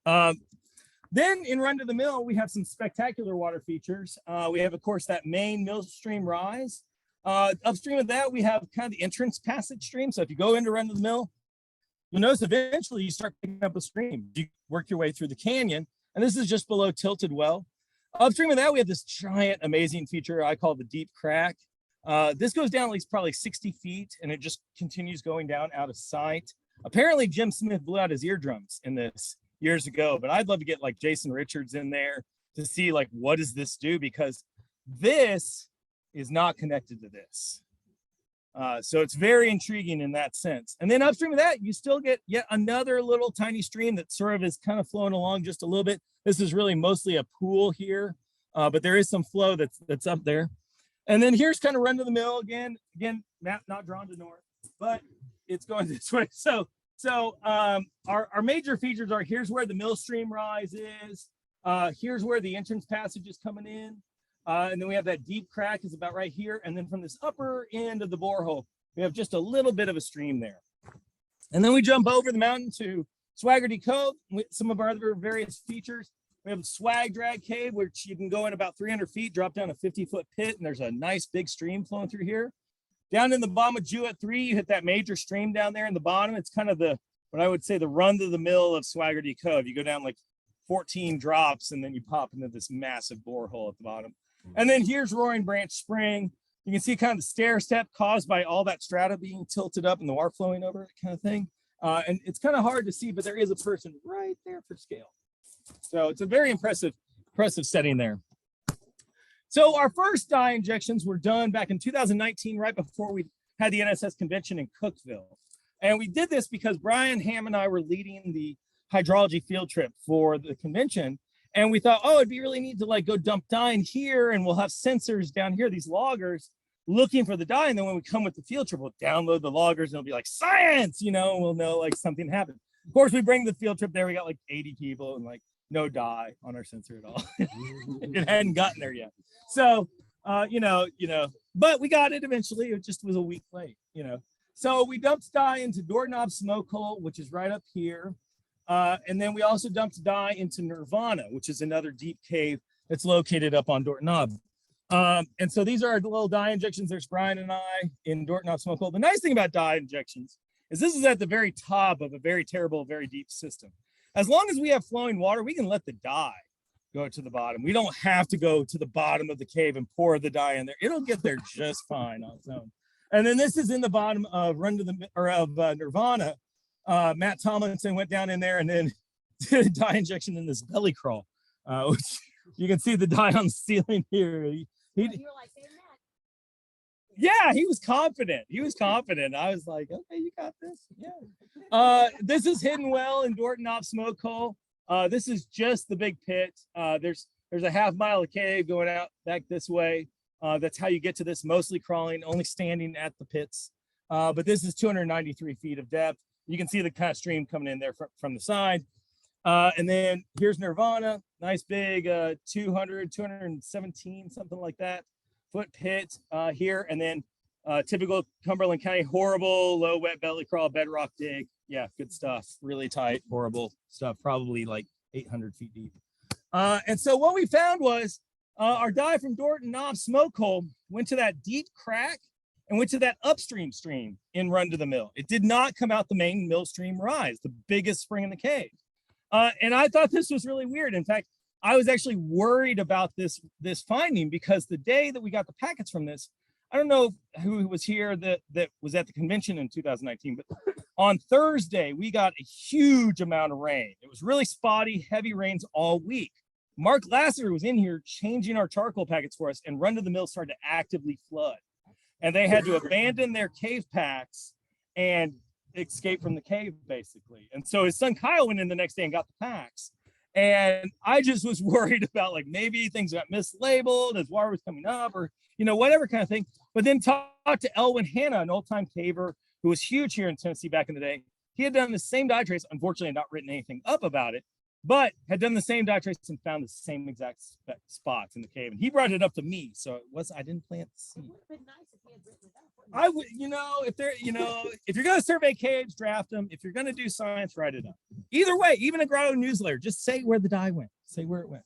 Then in Run to the Mill, we have some spectacular water features. We have, of course, that main mill stream rise. Upstream of that, we have kind of the entrance passage stream. So if you go into Run to the Mill, you'll notice eventually you start picking up a stream. You work your way through the canyon, and this is just below Tilted Well. Upstream of that, we have this giant, amazing feature I call the Deep Crack. This goes down at least probably 60 feet, and it just continues going down out of sight. Apparently, Jim Smith blew out his eardrums in this years ago, but I'd love to get like Jason Richards in there to see like, what does this do? Because this is not connected to this. So it's very intriguing in that sense. And then upstream of that, you still get yet another little tiny stream that sort of is kind of flowing along just a little bit. This is really mostly a pool here, but there is some flow that's up there. And then here's kind of Run to the Mill again, map not drawn to north, but it's going this way. So So our major features are, here's where the mill stream rise is. Here's where the entrance passage is coming in. And then we have that deep crack is about right here. And then from this upper end of the borehole, we have just a little bit of a stream there. And then we jump over the mountain to Swaggerty Cove with some of our other various features. We have a swag drag cave, which you can go in about 300 feet, drop down a 50-foot pit, and there's a nice big stream flowing through here. Down in the bottom of Jewett 3, you hit that major stream down there in the bottom. It's kind of the, what I would say, the run to the mill of Swaggerty Cove. You go down like 14 drops, and then you pop into this massive borehole at the bottom. And then here's Roaring Branch Spring. You can see kind of the stair step caused by all that strata being tilted up and the water flowing over it kind of thing. And it's kind of hard to see, but there is a person right there for scale. So it's a very impressive setting there. So our first dye injections were done back in 2019, right before we had the NSS convention in Cookeville. And we did this because Brian Ham and I were leading the hydrology field trip for the convention. And we thought, oh, it'd be really neat to like go dump dye in here, and we'll have sensors down here, these loggers looking for the dye. And then when we come with the field trip, we'll download the loggers and it'll be like science, you know, and we'll know like something happened. Of course, we bring the field trip there. We got like 80 people and like no dye on our sensor at all. It hadn't gotten there yet. So, you know, but we got it eventually. It just was a week late, you know. So we dumped dye into Dorton Knob smoke hole, which is right up here. And then we also dumped dye into Nirvana, which is another deep cave that's located up on Dorton Knob. And so these are our little dye injections. There's Brian and I in Dorton Knob smoke hole. The nice thing about dye injections is this is at the very top of a very terrible, very deep system. As long as we have flowing water, we can let the dye go to the bottom. We don't have to go to the bottom of the cave and pour the dye in there. It'll get there just fine on its own. And then this is in the bottom of Nirvana. Matt Tomlinson went down in there and then did a dye injection in this belly crawl, which you can see the dye on the ceiling here. Yeah, he was confident. He was confident. I was like, okay, you got this. Yeah. This is Hidden Well in Dorton Knob smoke hole. This is just the big pit. There's a half-mile of cave going out back this way. That's how you get to this, mostly crawling, only standing at the pits. But this is 293 feet of depth. You can see the kind of stream coming in there from the side. And then here's Nirvana, nice big 217, something like that, foot pit here. And then typical Cumberland County, horrible, low wet belly crawl, bedrock dig. Yeah, good stuff. Really tight, horrible stuff, probably like 800 feet deep. And so what we found was our dye from Dorton Knob smoke hole went to that deep crack and went to that upstream stream in Run to the Mill. It did not come out the main mill stream rise, the biggest spring in the cave. And I thought this was really weird. In fact, I was actually worried about this finding because the day that we got the packets from this, I don't know who was here that was at the convention in 2019, but on Thursday, we got a huge amount of rain. It was really spotty, heavy rains all week. Mark Lasser was in here changing our charcoal packets for us, and Run to the Mill started to actively flood. And they had to abandon their cave packs and escape from the cave, basically. And so his son Kyle went in the next day and got the packs. And I just was worried about like maybe things got mislabeled as water was coming up or, you know, whatever kind of thing. But then talked to Elwin Hanna, an old time caver who was huge here in Tennessee back in the day. He had done the same dye trace, unfortunately not written anything up about it, but had done the same dye trace and found the same exact spots in the cave. And he brought it up to me. So I didn't plant the seed. I would, you know, if you're going to survey caves, draft them. If you're going to do science, write it up. Either way, even a Grotto newsletter, just say where the dye went, say where it went.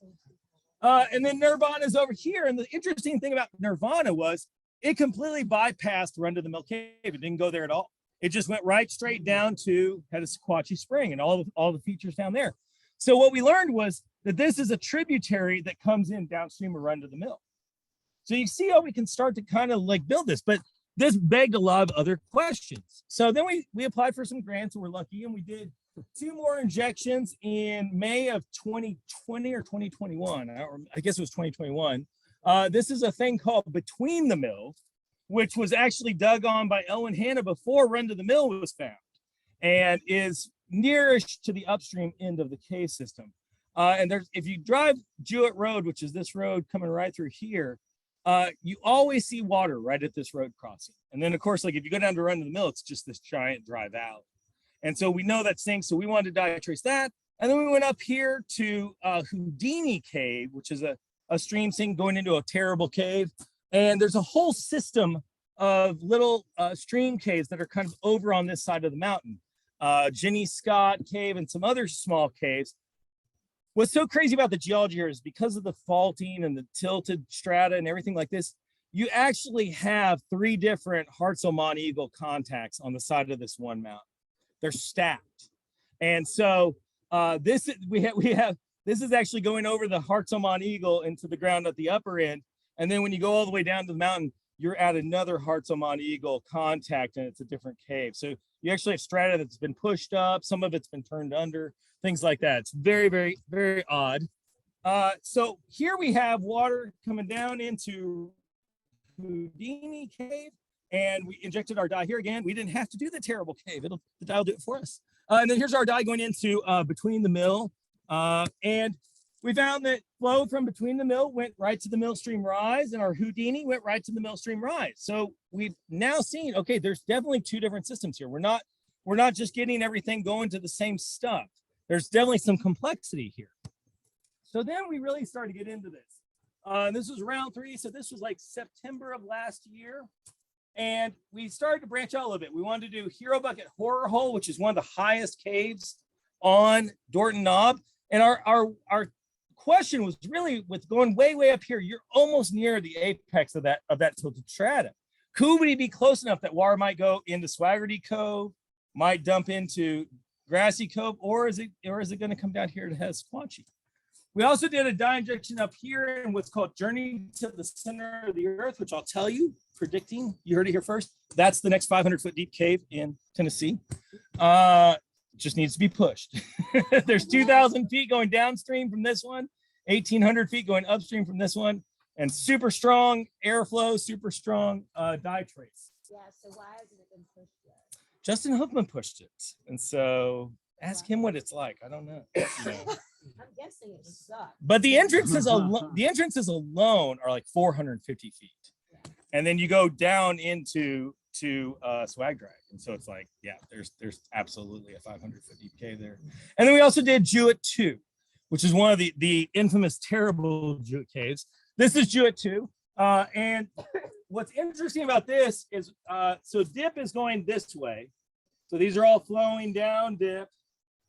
And then Nirvana's over here. And the interesting thing about Nirvana was it completely bypassed Run to the Mill Cave. It didn't go there at all. It just went right straight down to Sequatchie Spring and all the features down there. So what we learned was that this is a tributary that comes in downstream of Run to the Mill. So you see how we can start to kind of like build this, but this begged a lot of other questions. So then we applied for some grants and we're lucky, and we did 2 more injections in May of 2020 or 2021. I guess it was 2021. This is a thing called Between the Mill, which was actually dug on by Elwin Hanna before Run to the Mill was found, and is nearest to the upstream end of the cave system. And if you drive Jewett Road, which is this road coming right through here, you always see water right at this road crossing. And then of course, like if you go down to Run to the Mill, it's just this giant dry valley. And so we know that sinks, so we wanted to dye trace that. And then we went up here to Houdini Cave, which is a stream sink going into a terrible cave. And there's a whole system of little stream caves that are kind of over on this side of the mountain. Ginny Scott Cave and some other small caves. What's so crazy about the geology here is because of the faulting and the tilted strata and everything like this, you actually have 3 different Hartzell-Monteagle contacts on the side of this one mountain. They're stacked. And so this is actually going over the Hartzell-Monteagle into the ground at the upper end. And then when you go all the way down to the mountain, you're at another Hartzell-Monteagle contact, and it's a different cave. So you actually have strata that's been pushed up. Some of it's been turned under, things like that. It's very, very, very odd. So here we have water coming down into Houdini Cave, and we injected our dye here again. We didn't have to do the terrible cave. The dye will do it for us. And then here's our dye going into between the mill. And we found that flow from between the mill went right to the mill stream rise, and our Houdini went right to the mill stream rise. So we've now seen, okay, there's definitely 2 different systems here. We're not just getting everything going to the same stuff. There's definitely some complexity here. So then we really started to get into this. This was round 3. So this was like September of last year. And we started to branch out a little bit. We wanted to do Hero Bucket Horror Hole, which is one of the highest caves on Dorton Knob. And our question was really, with going way up here, you're almost near the apex of that tilted strata. Could we be close enough that water might go into Swaggerty Cove, might dump into Grassy Cove, or is it going to come down here to Sept? We also did a dye injection up here in what's called Journey to the Center of the Earth, which I'll tell you, predicting, you heard it here first. That's the next 500-foot deep cave in Tennessee. Just needs to be pushed. There's 2,000 feet going downstream from this one, 1,800 feet going upstream from this one, and super strong airflow, super strong dye trace. Yeah, so why hasn't it been pushed yet? Justin Hookman pushed it. And so ask him what it's like. I don't know. You know. I'm guessing it sucks. But the entrances alone are like 450 feet. And then you go down into Swag Drag. And so it's like, yeah, there's absolutely a 500-foot deep cave there. And then we also did Jewett 2, which is one of the infamous terrible Jewett caves. This is Jewett 2. And what's interesting about this is, so dip is going this way. So these are all flowing down dip.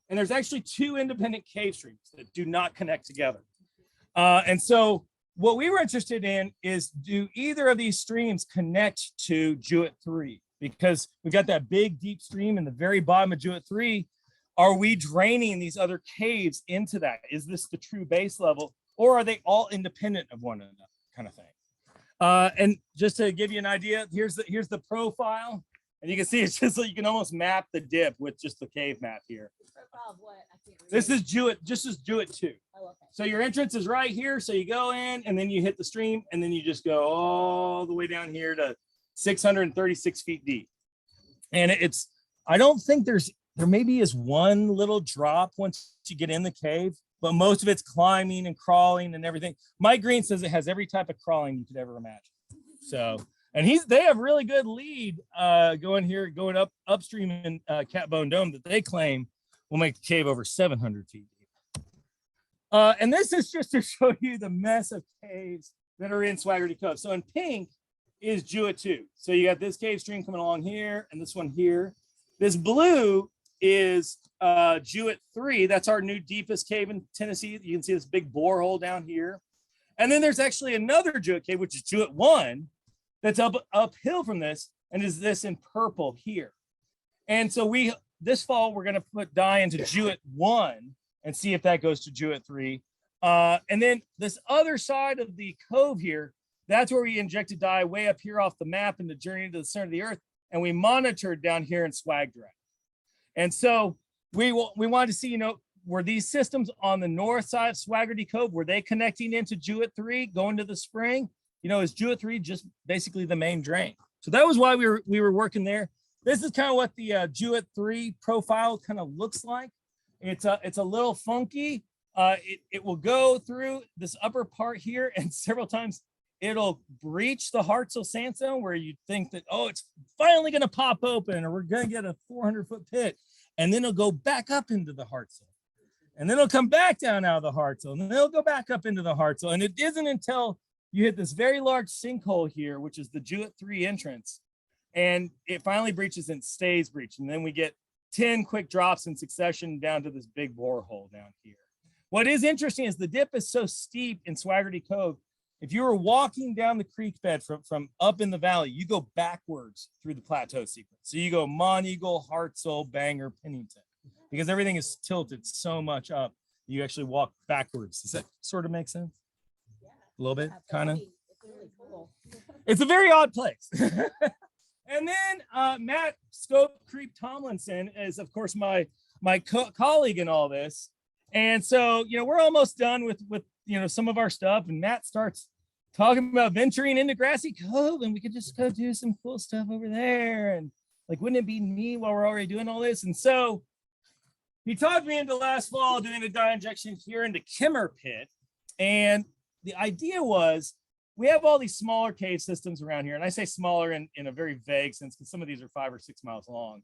And there's actually 2 independent cave streams that do not connect together. And so what we were interested in is, do either of these streams connect to Jewett 3? Because we've got that big deep stream in the very bottom of Jewett 3. Are we draining these other caves into that? Is this the true base level, or are they all independent of one another, kind of thing? And just to give you an idea, here's the profile. And you can see it's just like you can almost map the dip with just the cave map here. Profile of what? I can't read. This is Jewett, just as Jewett 2. Oh, okay. So your entrance is right here. So you go in and then you hit the stream and then you just go all the way down here to 636 feet deep. And I don't think there maybe is one little drop once you get in the cave, but most of it's climbing and crawling and everything. Mike Green says it has every type of crawling you could ever imagine. So, and they have really good lead going upstream in Catbone Dome that they claim will make the cave over 700 feet deep. And this is just to show you the mess of caves that are in Swaggerty Cove. So in pink is Jewett 2. So you got this cave stream coming along here and this one here. This blue is Jewett 3. That's our new deepest cave in Tennessee. You can see this big borehole down here. And then there's actually another Jewett cave, which is Jewett 1, that's uphill from this, and is this in purple here. And so this fall, we're going to put dye into Jewett 1 and see if that goes to Jewett 3. And then this other side of the cove here, that's where we injected dye way up here off the map in the Journey to the Center of the Earth. And we monitored down here in Swag Drag. And so we wanted to see, were these systems on the north side of Swaggerty Cove, were they connecting into Jewett 3 going to the spring? Is Jewett 3 just basically the main drain? So that was why we were working there. This is kind of what the Jewett 3 profile kind of looks like. It's a little funky. It will go through this upper part here, and several times it'll breach the Hartzell sandstone where you think that, oh, it's finally going to pop open or we're going to get a 400-foot pit. and then it'll go back up into the Hartzell. And then it'll come back down out of the Hartzell, and then it'll go back up into the Hartzell. And it isn't until you hit this very large sinkhole here, which is the Jewett 3 entrance, and it finally breaches and stays breached. And then we get 10 quick drops in succession down to this big borehole down here. What is interesting is the dip is so steep in Swaggerty Cove. If you were walking down the creek bed from up in the valley, you go backwards through the plateau sequence. So you go Monteagle, Hartzell, Bangor, Pennington, because everything is tilted so much up. You actually walk backwards. Does that sort of make sense? Yeah. A little bit, kind of. It's really cool. It's a very odd place. And then Matt Scope Creep Tomlinson is, of course, my colleague in all this. And so, we're almost done with some of our stuff, and Matt starts talking about venturing into Grassy Cove, and we could just go do some cool stuff over there. And like, wouldn't it be neat while we're already doing all this? And so he talked me into last fall doing a dye injection here into Kimmer Pit. And the idea was, we have all these smaller cave systems around here. And I say smaller in a very vague sense, because some of these are 5 or 6 miles long.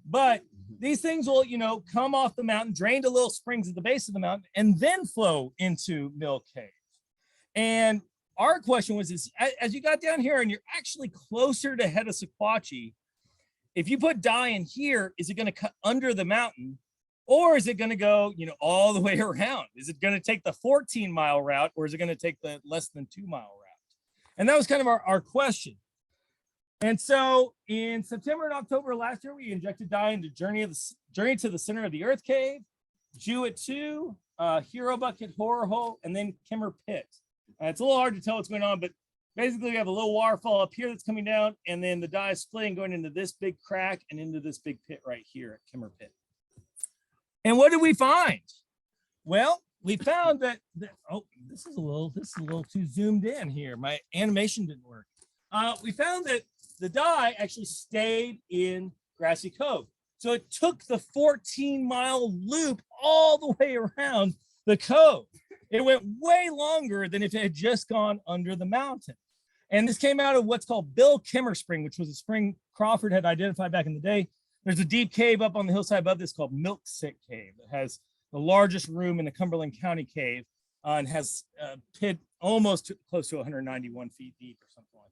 But these things will, come off the mountain, drain to little springs at the base of the mountain, and then flow into Mill Cave. And our question was, as you got down here and you're actually closer to head of Sequatchie, if you put dye in here, is it going to cut under the mountain, or is it going to go, all the way around? Is it going to take the 14-mile route, or is it going to take the less than 2-mile route? And that was kind of our question. And so in September and October last year, we injected dye into Journey to the Center of the Earth Cave, Jewett 2, Hero Bucket Horror Hole, and then Kimmer Pit. It's a little hard to tell what's going on, but basically we have a little waterfall up here that's coming down, and then the dye is splitting, going into this big crack and into this big pit right here at Kimmer Pit. And what did we find? Well, we found that oh, this is a little too zoomed in here. My animation didn't work. We found that the dye actually stayed in Grassy Cove. So it took the 14-mile loop all the way around the cove. It went way longer than if it had just gone under the mountain. And this came out of what's called Bill Kimmer Spring, which was a spring Crawford had identified back in the day. There's a deep cave up on the hillside above this called Milk Sick Cave. It has the largest room in the Cumberland County cave and has a pit almost close to 191 feet deep or something like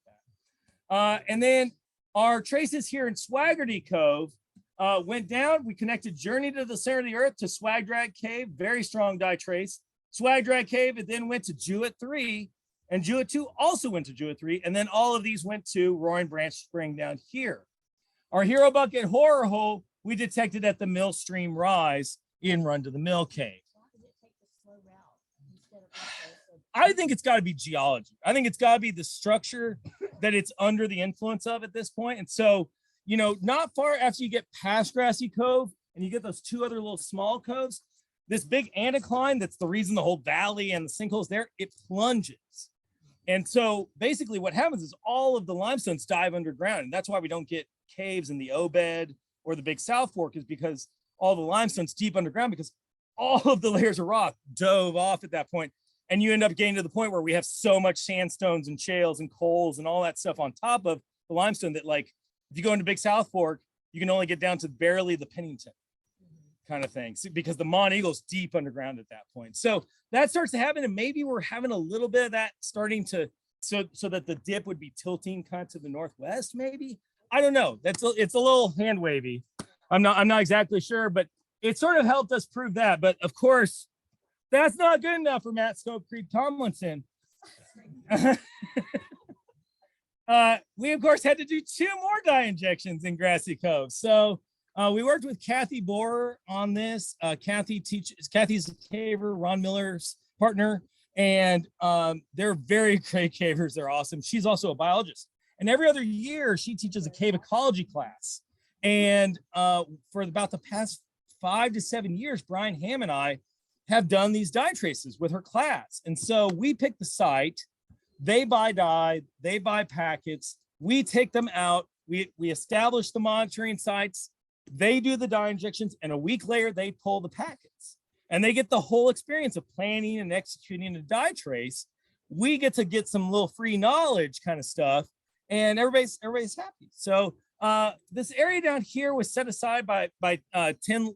that. And then our traces here in Swaggerty Cove went down. We connected Journey to the Center of the Earth to Swag Drag Cave, very strong dye trace. Swag Drag Cave, it then went to Jewett 3, and Jewett 2 also went to Jewett 3, and then all of these went to Roaring Branch Spring down here. Our Hero Bucket Horror Hole, we detected at the Mill Stream Rise in Run to the Mill Cave. I think it's got to be geology. I think it's got to be the structure that it's under the influence of at this point. And so, not far after you get past Grassy Cove and you get those 2 other little small coves, this big anticline, that's the reason the whole valley and the sinkholes there, it plunges. And so basically what happens is all of the limestones dive underground. And that's why we don't get caves in the O-bed or the Big South Fork, is because all the limestone's deep underground, because all of the layers of rock dove off at that point. And you end up getting to the point where we have so much sandstones and shales and coals and all that stuff on top of the limestone that, like, if you go into Big South Fork, you can only get down to barely the Pennington kind of thing, because the Monteagle's deep underground at that point. So that starts to happen, and maybe we're having a little bit of that starting to, so that the dip would be tilting kind of to the northwest, maybe. I don't know. It's a little hand wavy. I'm not exactly sure, but it sort of helped us prove that. But of course, that's not good enough for Matt Scope Creep Tomlinson. We of course had to do 2 more dye injections in Grassy Cove. So we worked with Kathy Borer on this. Kathy's a caver, Ron Miller's partner, and they're very great cavers. They're awesome. She's also a biologist, and every other year she teaches a cave ecology class. And for about the past 5 to 7 years, Brian Ham and I have done these dye traces with her class. And so we pick the site, they buy dye, they buy packets, we take them out, we establish the monitoring sites, they do the dye injections, and a week later they pull the packets. And they get the whole experience of planning and executing a dye trace. We get to get some little free knowledge kind of stuff, and everybody's happy. So This area down here was set aside by 10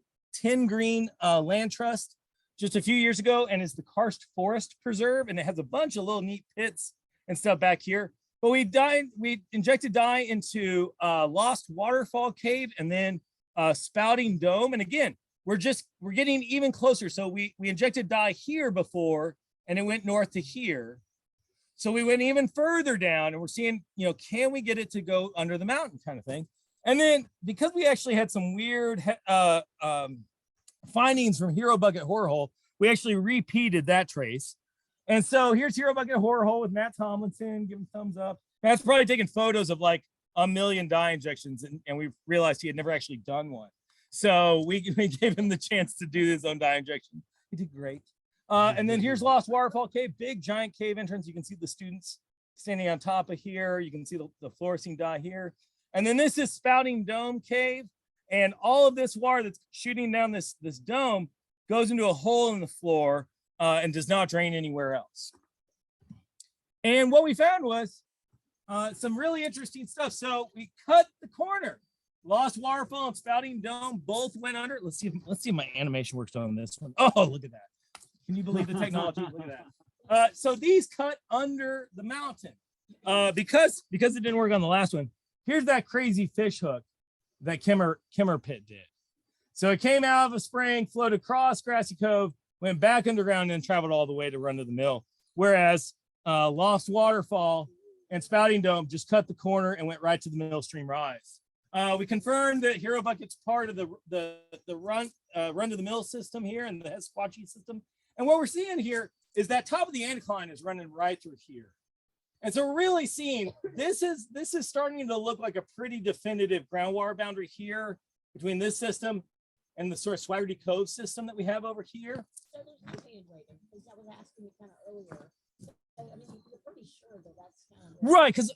Green Land Trust just a few years ago, and is the Karst Forest Preserve, and it has a bunch of little neat pits and stuff back here. But we injected dye into Lost Waterfall Cave and then Spouting Dome. And again, we're getting even closer. So we injected dye here before, and it went north to here. So we went even further down, and we're seeing, can we get it to go under the mountain kind of thing? And then because we actually had some weird findings from Hero Bucket Horror Hole, we actually repeated that trace. And so here's Hero Bucket Horror Hole with Matt Tomlinson, give him thumbs up. Matt's probably taking photos of like a million dye injections, and we realized he had never actually done one. So we gave him the chance to do his own dye injection. He did great. And then here's Lost Waterfall Cave, big giant cave entrance. You can see the students standing on top of here. You can see the fluorescing dye here. And then this is Spouting Dome Cave. And all of this water that's shooting down this dome goes into a hole in the floor and does not drain anywhere else. And what we found was some really interesting stuff. So we cut the corner. Lost Waterfall and Spouting Dome both went under. Let's see if my animation works on this one. Oh, look at that. Can you believe the technology? Look at that. So these cut under the mountain because it didn't work on the last one. Here's that crazy fish hook that Kimmer Pit did. So it came out of a spring, flowed across Grassy Cove, went back underground, and traveled all the way to run to the mill. Whereas Lost Waterfall and Spouting Dome just cut the corner and went right to the mill stream rise. We confirmed that Hero Bucket's part of the run to the mill system here and the SCCi system. And what we're seeing here is that top of the anticline is running right through here. And so we're really seeing this is starting to look like a pretty definitive groundwater boundary here between this system and the sort of Swaggerty Cove system that we have over here. So there's no hand waiting, because I was asking you kind of earlier. I mean, you're pretty sure that that's kind of right, because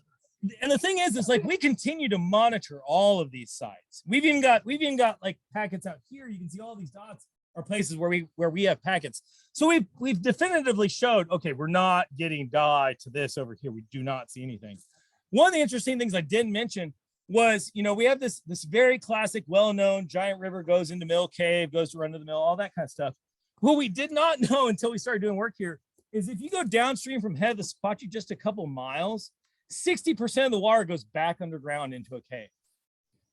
and the thing is like we continue to monitor all of these sites. We've even got like packets out here. You can see all these dots are places where we have packets. So we've definitively showed, okay, we're not getting dye to this over here. We do not see anything. One of the interesting things I didn't mention was, we have this very classic, well-known giant river goes into Mill Cave, goes to run to the mill, all that kind of stuff. What we did not know until we started doing work here is if you go downstream from head of the SCCi just a couple miles, 60% of the water goes back underground into a cave.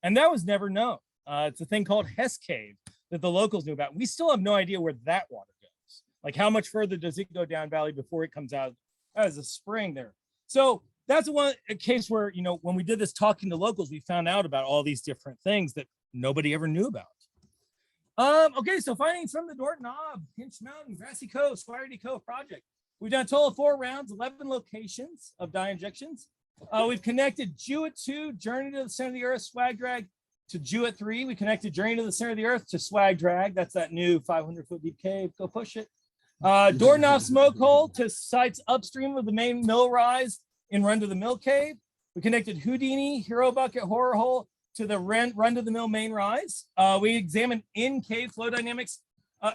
And that was never known. It's a thing called Hess Cave that the locals knew about. We still have no idea where that water goes. Like how much further does it go down valley before it comes out as a spring there? So that's a case where, when we did this talking to locals, we found out about all these different things that nobody ever knew about. Okay, so findings from the Dorton Knob, Pinch Mountain, Grassy Cove, Swaggerty Cove project. We've done a total of 4 rounds, 11 locations of dye injections. We've connected Jewett 2, Journey to the Center of the Earth, Swag Drag, to Jewett 3. We connected Journey to the Center of the Earth to Swag Drag. That's that new 500-foot deep cave. Go push it. Dorton Knob Smoke Hole to sites upstream of the main mill rise in Run to the Mill Cave. We connected Houdini, Hero Bucket Horror Hole to the Run to the Mill main rise. We examined in-cave flow dynamics,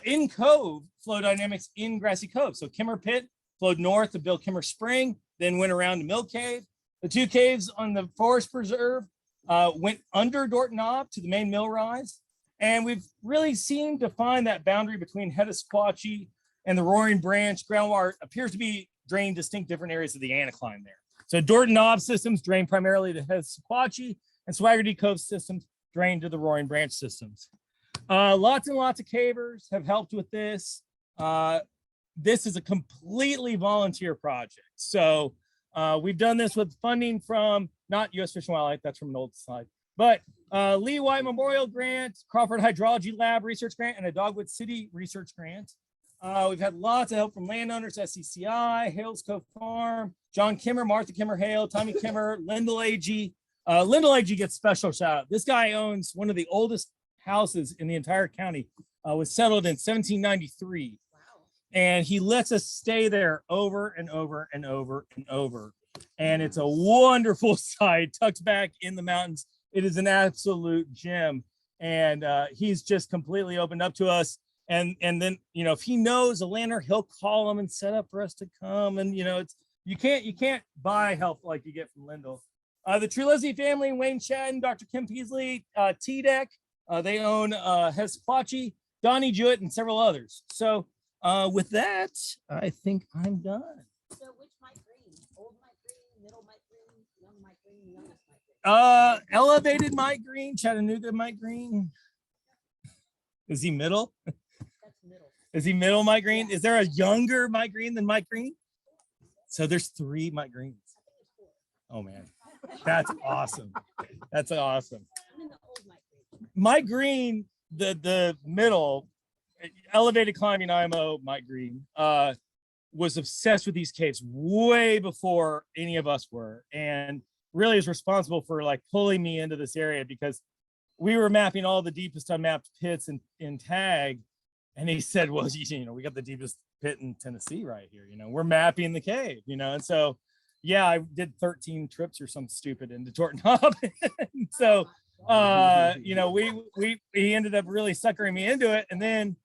in Cove flow dynamics in Grassy Cove. So Kimmer Pit flowed north to Bill Kimmer Spring, then went around to Mill Cave. The 2 caves on the Forest Preserve went under Dorton Knob to the main mill rise. And we've really seemed to find that boundary between head of SCCi and the Roaring Branch groundwater appears to be drained distinct different areas of the anticline there. So Dorton Knob systems drain primarily to head of SCCi, and Swaggerty Cove systems drain to the Roaring Branch systems. Lots and lots of cavers have helped with this. This is a completely volunteer project. So we've done this with funding from not U.S. Fish and Wildlife, that's from an old slide, but Lee White Memorial Grant, Crawford Hydrology Lab Research Grant, and a Dogwood City Research Grant. We've had lots of help from landowners, SCCi, Hales Cove Farm, John Kimmer, Martha Kimmer Hale, Tommy Kimmer, Lyndall Agee. Lyndall Agee gets special shout out. This guy owns one of the oldest houses in the entire county, was settled in 1793. Wow. And he lets us stay there over and over and over and over. And it's a wonderful site tucked back in the mountains. It is an absolute gem. And he's just completely opened up to us. And then, if he knows a landowner, he'll call them and set up for us to come. And, it's, you can't buy help like you get from Lyndall. The Trulezzi family, Wayne Chadden, Dr. Kim Peasley, T-Deck, they own Hesquatchie, Donnie Jewett, and several others. So with that, I think I'm done. So which Mike Green? Old Mike Green, middle Mike Green, young Mike Green, youngest Mike Green? Elevated Mike Green, Chattanooga Mike Green. Is he middle? That's middle. Is he middle Mike Green? Is there a younger Mike Green than Mike Green? So there's 3 Mike Greens. Oh man, that's awesome. That's awesome. I'm in the old Mike Green. Mike Green, the middle, elevated climbing IMO Mike Green, was obsessed with these caves way before any of us were, and really is responsible for like pulling me into this area because we were mapping all the deepest unmapped pits in Tag, and he said, well, you know, we got the deepest pit in Tennessee right here, you know, we're mapping the cave, you know. And so yeah, I did 13 trips or something stupid into Dorton Knob. So you know, he ended up really suckering me into it, and then,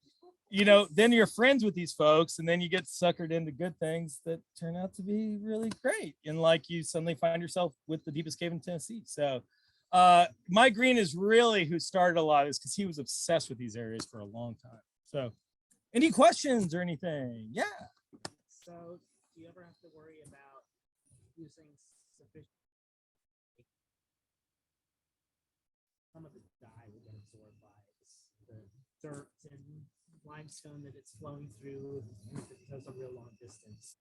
you know, then you're friends with these folks, and then you get suckered into good things that turn out to be really great, and like you suddenly find yourself with the deepest cave in Tennessee. So Mike Green is really who started a lot of this, because he was obsessed with these areas for a long time. So any questions or anything? Yeah. So do you ever have to worry about using sufficient? Some of the dye will get absorbed by the dirt and limestone that it's flowing through, and if it goes a real long distance.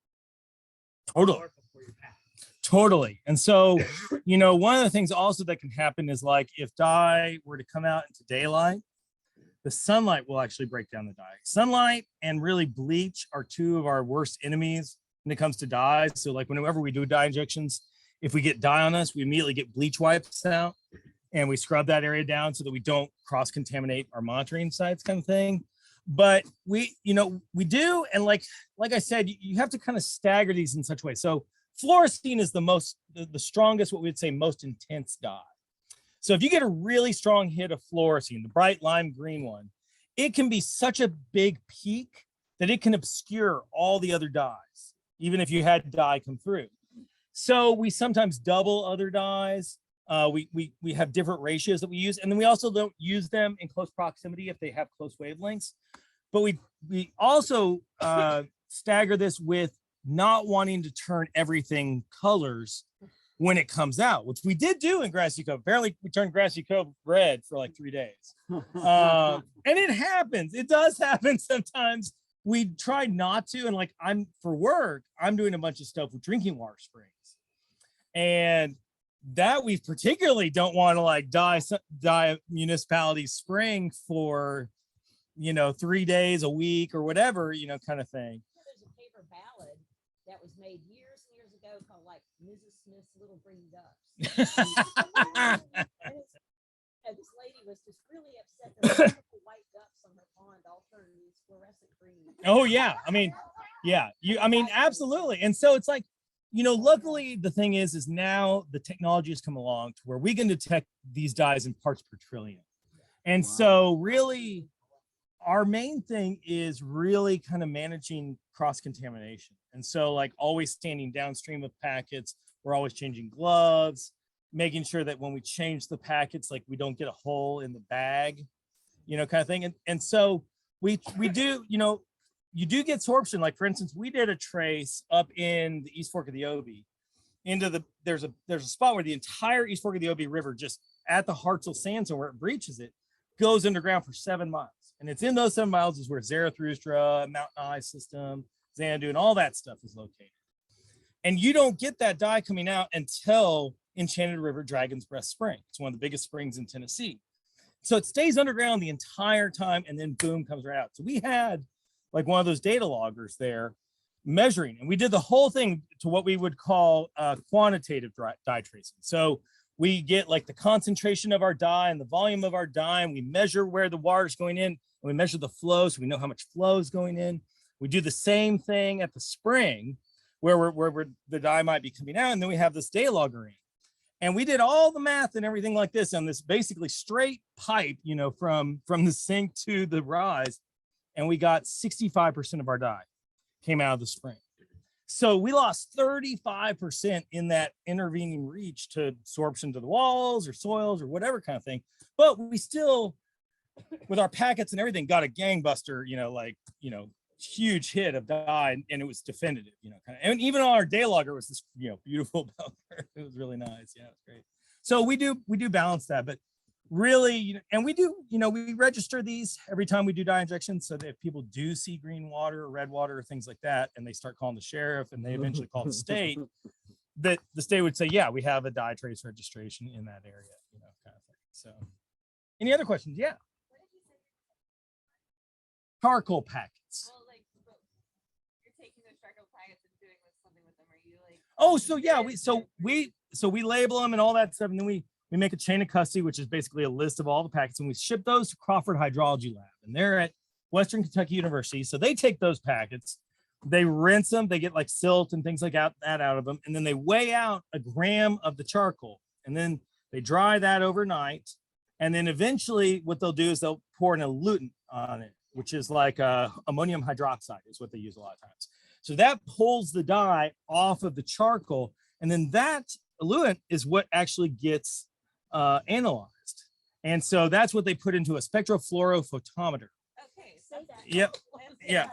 Totally. Before your path. Totally. And so, you know, one of the things also that can happen is like if dye were to come out into daylight, the sunlight will actually break down the dye. Sunlight and really bleach are 2 of our worst enemies when it comes to dyes. So like whenever we do dye injections, if we get dye on us, we immediately get bleach wipes out and we scrub that area down so that we don't cross-contaminate our monitoring sites, kind of thing. But we, you know, we do, and like I said, you have to kind of stagger these in such a way. So fluorescein is the strongest, what we would say, most intense dye. So if you get a really strong hit of fluorescein, the bright lime green one, it can be such a big peak that it can obscure all the other dyes, even if you had dye come through. So we sometimes double other dyes. We have different ratios that we use, and then we also don't use them in close proximity if they have close wavelengths. But we also stagger this with not wanting to turn everything colors when it comes out, which we did do in Grassy Cove. Apparently we turned Grassy Cove red for like 3 days. And it happens. It does happen sometimes. We try not to. And like for work, I'm doing a bunch of stuff with drinking water springs. And that we particularly don't want to like dye municipality spring for, you know, 3 days a week or whatever, you know, kind of thing. There's a paper ballad that was made years and years ago called like Mrs. Smith's Little Green Ducks. And this lady was just really upset that the white ducks on her pond all turned these fluorescent green. Oh yeah, I mean, yeah, absolutely. And so it's like, you know, luckily the thing is now the technology has come along to where we can detect these dyes in parts per trillion. And so really our main thing is really kind of managing cross-contamination. And so like always standing downstream of packets, we're always changing gloves, making sure that when we change the packets, like we don't get a hole in the bag, you know, kind of thing. And so we do, you know, you do get sorption. Like for instance, we did a trace up in the East Fork of the Obi into there's a spot where the entire East Fork of the Obi River, just at the Hartselle Sandstone where it breaches it, goes underground for 7 miles. And it's in those 7 miles is where Zarathustra, Mountain Ice System, Xanadu, and all that stuff is located. And you don't get that dye coming out until Enchanted River Dragon's Breath Spring. It's one of the biggest springs in Tennessee. So it stays underground the entire time, and then boom, comes right out. So we had like one of those data loggers there measuring, and we did the whole thing to what we would call quantitative dye tracing. So we get like the concentration of our dye and the volume of our dye, and we measure where the water's going in, and we measure the flow so we know how much flow is going in. We do the same thing at the spring where the dye might be coming out, and then we have this data logger in. And we did all the math and everything like this on this basically straight pipe, you know, from the sink to the rise, and we got 65% of our dye came out of the spring. So we lost 35% in that intervening reach to absorption to the walls or soils or whatever kind of thing. But we still, with our packets and everything, got a gangbuster, huge hit of dye, and it was definitive, and even on our day logger was this, beautiful color. It was really nice. Yeah, it's great. So we do balance that, but really, and we do, we register these every time we do dye injections, so that if people do see green water or red water or things like that, and they start calling the sheriff and they eventually call the state, that the state would say, yeah, we have a dye trace registration in that area, kind of thing. So any other questions? Yeah. Charcoal packets. Well, like, you're taking those charcoal packets and doing something with them. Are you like? Oh, so yeah, we label them and all that stuff, and then we make a chain of custody, which is basically a list of all the packets, and we ship those to Crawford Hydrology Lab, and they're at Western Kentucky University. So they take those packets, they rinse them, they get like silt and things like that out of them, and then they weigh out a gram of the charcoal, and then they dry that overnight, and then eventually what they'll do is they'll pour an elutant on it, which is like ammonium hydroxide is what they use a lot of times. So that pulls the dye off of the charcoal, and then that elutant is what actually gets analyzed. And so that's what they put into a spectrophorophotometer. Okay, so that. Yep. Yeah.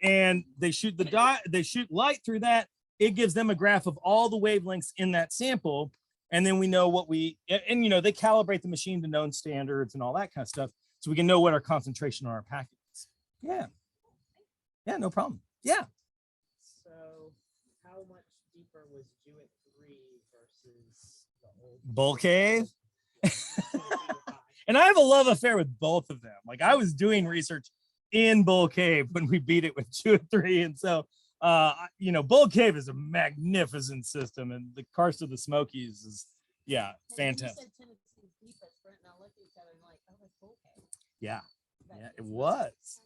And they shoot the dye, they shoot light through that. It gives them a graph of all the wavelengths in that sample. And then we know what they calibrate the machine to known standards and all that kind of stuff, so we can know what our concentration on our packet is. Yeah. Yeah, no problem. Yeah. So how much deeper was Jewett 3 versus the old Bull Cave? And I have a love affair with both of them. Like, I was doing research in Bull Cave when we beat it with Jewett 3. And so, Bull Cave is a magnificent system, and the Karst of the Smokies is, fantastic. Yeah, it was.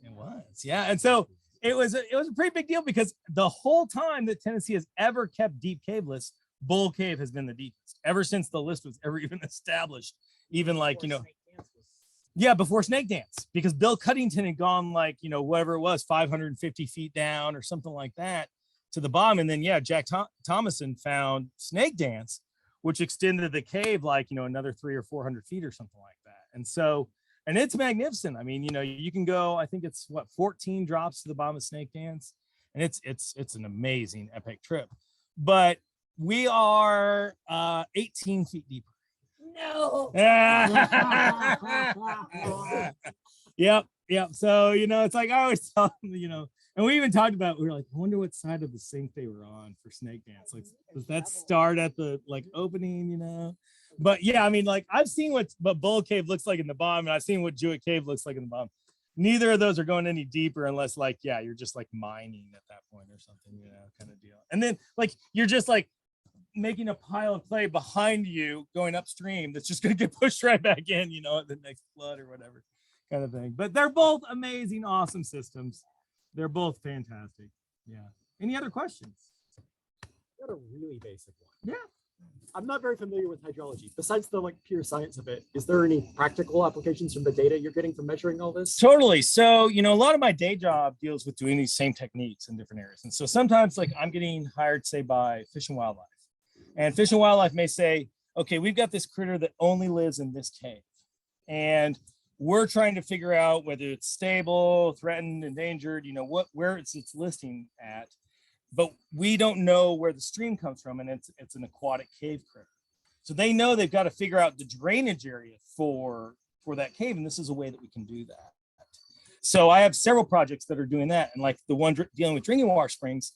Yeah. And so it was a pretty big deal, because the whole time that Tennessee has ever kept deep cave lists, Bull Cave has been the deepest ever since the list was ever even established. Even like, before Snake Dance, because Bill Cuddington had gone like, whatever it was, 550 feet down or something like that to the bottom. And then, Jack Thomason found Snake Dance, which extended the cave like, another 300 or 400 feet or something like that. And so, and it's magnificent. I mean, you can go, I think it's 14 drops to the bottom of Snake Dance, and it's an amazing epic trip. But we are 18 feet deeper. No. Yep. So, it's like I always tell them, and we even talked about, we were like, I wonder what side of the sink they were on for Snake Dance. Like, does that start at the opening, But yeah, I mean, like, I've seen what Bull Cave looks like in the bottom, and I've seen what Jewett Cave looks like in the bottom. Neither of those are going any deeper unless like, you're just like mining at that point or something, kind of deal. And then like, you're just like making a pile of clay behind you going upstream that's just going to get pushed right back in, at the next flood or whatever kind of thing. But they're both amazing, awesome systems. They're both fantastic. Yeah. Any other questions? Got a really basic one. Yeah. I'm not very familiar with hydrology. Besides the pure science of it, is there any practical applications from the data you're getting from measuring all this? Totally. So, a lot of my day job deals with doing these same techniques in different areas. And so sometimes like I'm getting hired, say, by Fish and Wildlife. And Fish and Wildlife may say, okay, we've got this critter that only lives in this cave, and we're trying to figure out whether it's stable, threatened, endangered, where it's listing at, but we don't know where the stream comes from, and it's an aquatic cave critter. So they know they've got to figure out the drainage area for that cave, and this is a way that we can do that. So I have several projects that are doing that, and like the one dealing with drinking water springs,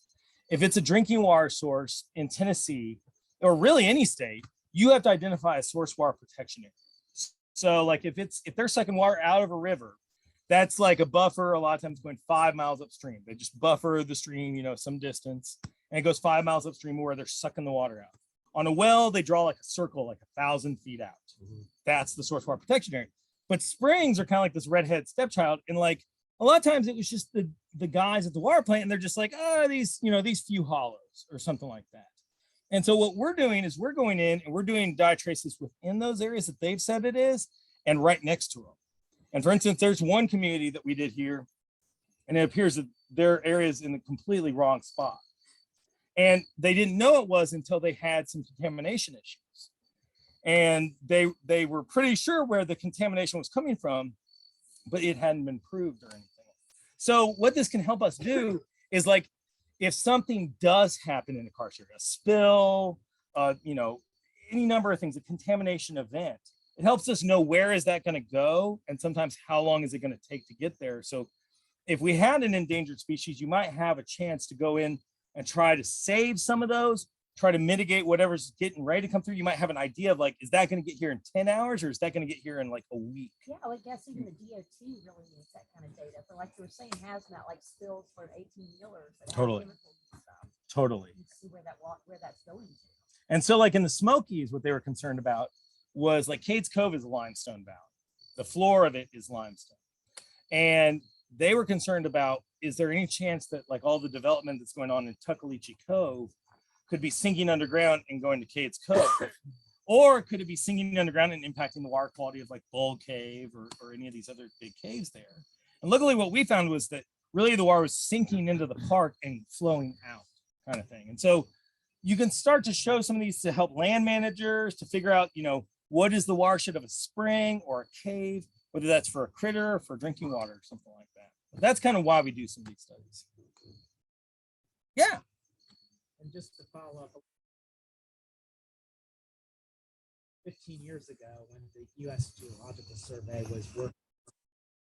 if it's a drinking water source in Tennessee, or really any state, you have to identify a source water protection area. So like if they're sucking water out of a river, that's like a buffer, a lot of times going 5 miles upstream. They just buffer the stream, some distance, and it goes 5 miles upstream where they're sucking the water out. On a well, they draw like a circle, like 1,000 feet out. That's the source water protection area. But springs are kind of like this redhead stepchild. And like a lot of times it was just the guys at the water plant, and they're just like, these few hollows or something like that. And so what we're doing is we're going in and we're doing dye traces within those areas that they've said it is, and right next to them. And for instance, there's one community that we did here, and it appears that their area is in the completely wrong spot. And they didn't know it was until they had some contamination issues. And they were pretty sure where the contamination was coming from, but it hadn't been proved or anything. So what this can help us do is, like, if something does happen in the karst area, a spill, you know, any number of things, a contamination event, it helps us know where is that going to go, and sometimes how long is it going to take to get there. So if we had an endangered species, you might have a chance to go in and try to save some of those, try to mitigate whatever's getting ready to come through. You might have an idea of, like, is that going to get here in 10 hours or is that going to get here in like a week? Yeah, I would guess even the DOT really needs that kind of data for, like you were saying, hazmat, like spills for 18-wheelers. Totally. Totally. See where that's going to. And so, like in the Smokies, what they were concerned about was, like, Cades Cove is a limestone valley. The floor of it is limestone. And they were concerned about, is there any chance that, like, all the development that's going on in Tuckaleechee Cove could be sinking underground and going to Cades Cove? Or could it be sinking underground and impacting the water quality of, like, Bull Cave or any of these other big caves there? And luckily what we found was that really the water was sinking into the park and flowing out, kind of thing. And so you can start to show some of these to help land managers to figure out, you know, what is the watershed of a spring or a cave, whether that's for a critter or for drinking water or something like that. But that's kind of why we do some of these studies. Yeah. And just to follow up, 15 years ago, when the U.S. Geological Survey was working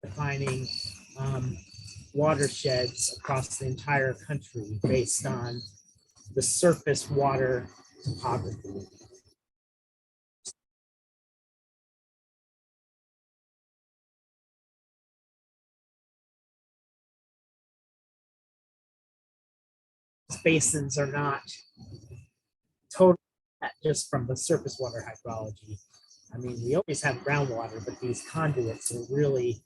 defining watersheds across the entire country based on the surface water topography. Basins are not total just from the surface water hydrology. I mean, we always have groundwater, but these conduits are really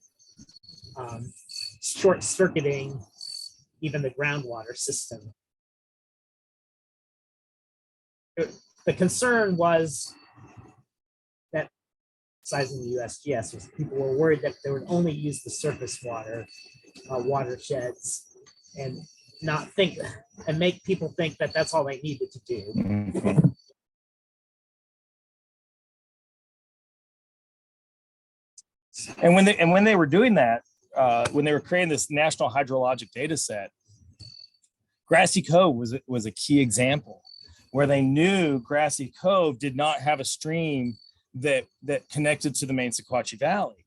short-circuiting even the groundwater system. The concern was that sizing the USGS was people were worried that they would only use the surface water watersheds and not think and make people think that that's all they needed to do. And when they were doing that, when they were creating this national hydrologic data set, Grassy Cove was a key example where they knew Grassy Cove did not have a stream that connected to the main Sequatchie Valley,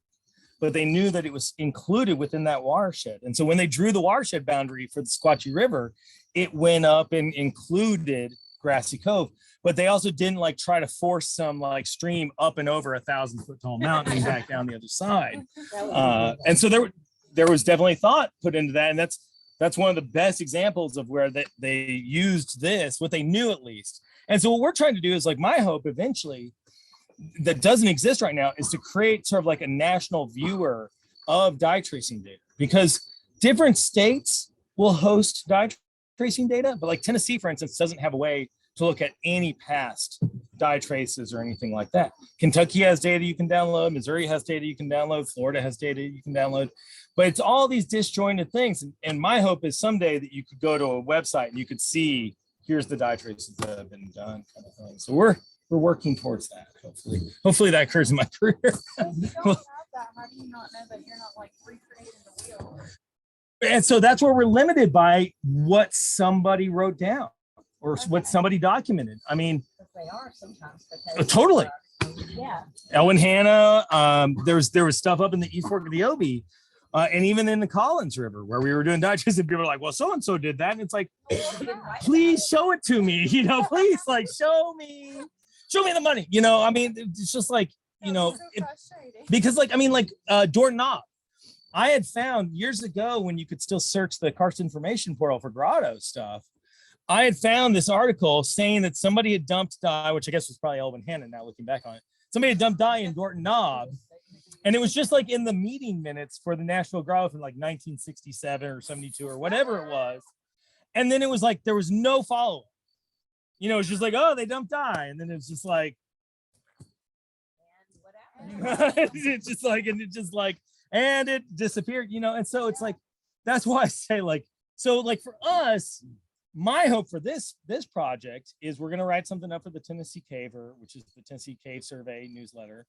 but they knew that it was included within that watershed. And so when they drew the watershed boundary for the Sequatchie River, it went up and included Grassy Cove, but they also didn't like try to force some like stream up and over 1,000-foot tall mountain and back down the other side. And so there was definitely thought put into that. And that's one of the best examples of where they used this, what they knew at least. And so what we're trying to do is, like, my hope eventually that doesn't exist right now is to create sort of like a national viewer of dye tracing data, because different states will host dye tracing data, but like Tennessee, for instance, doesn't have a way to look at any past dye traces or anything like that. Kentucky has data you can download, Missouri has data you can download, Florida has data you can download, but it's all these disjointed things. And my hope is someday that you could go to a website and you could see, here's the dye traces that have been done, kind of thing. So we're working towards that, hopefully. Hopefully that occurs in my career. If you don't have that, how do you not know that you're not like recreating the wheel? And so that's where we're limited by what somebody wrote down or what somebody documented. I mean, They are sometimes. Because, totally. Yeah. Elwin Hanna, there was stuff up in the East Fork of the Obi, and even in the Collins River where we were doing dye tracing, and people were like, well, so-and-so did that. And it's like, please show it to me, please, like, show me the money, I mean, it's just like, because like, I mean, like Dorton Knob, I had found years ago when you could still search the karst information portal for grotto stuff, I had found this article saying that somebody had dumped dye, which I guess was probably Elvin Hannon now looking back on it. Somebody had dumped dye in Dorton Knob, and it was just like in the meeting minutes for the National Grotto from like 1967 or 72 or whatever it was. And then it was like, there was no follow-up. It was just like, oh, they dumped dye. And then it's just like, it's just like, and it just like, and it disappeared, and so it's like, that's why I say like, so like for us, my hope for this project is we're going to write something up for the Tennessee Caver, which is the Tennessee Cave Survey newsletter.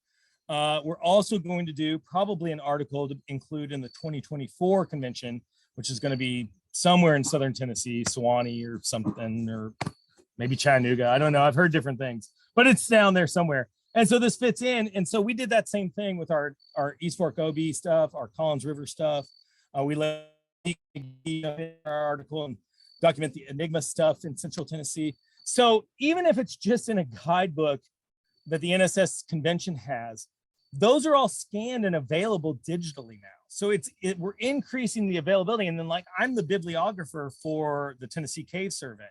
We're also going to do probably an article to include in the 2024 convention, which is going to be somewhere in Southern Tennessee, Sewanee or something, or maybe Chattanooga. I don't know. I've heard different things, but it's down there somewhere. And so this fits in. And so we did that same thing with our East Fork OB stuff, our Collins River stuff. We let our article and document the Enigma stuff in Central Tennessee. So even if it's just in a guidebook that the NSS convention has, those are all scanned and available digitally now. So we're increasing the availability. And then like, I'm the bibliographer for the Tennessee Cave Survey.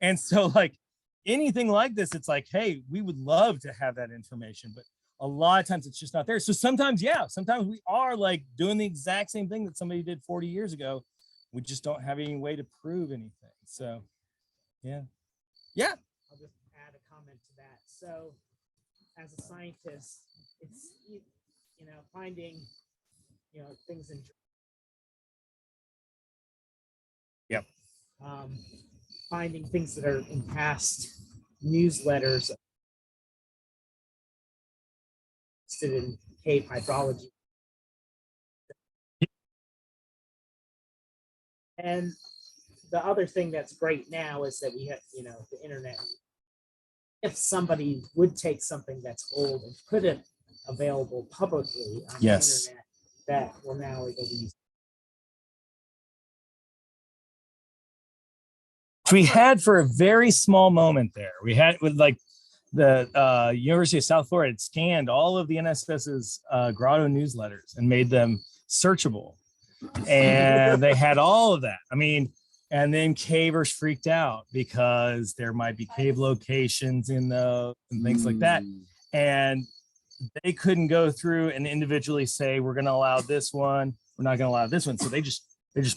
And so like anything like this, it's like, hey, we would love to have that information, but a lot of times it's just not there. So sometimes, yeah, sometimes we are like doing the exact same thing that somebody did 40 years ago. We just don't have any way to prove anything. So yeah. I'll just add a comment to that. So as a scientist, it's, you know, finding, you know, things in, finding things that are in past newsletters in cave hydrology. And the other thing that's great now is that we have, you know, the internet. If somebody would take something that's old and put it available publicly on the internet, that will now able to use. We had for a very small moment there. We had with like the University of South Florida had scanned all of the NSS's Grotto newsletters and made them searchable. And they had all of that. I mean, and then cavers freaked out because there might be cave locations in those and things like that. And they couldn't go through and individually say, we're going to allow this one, we're not going to allow this one. So they just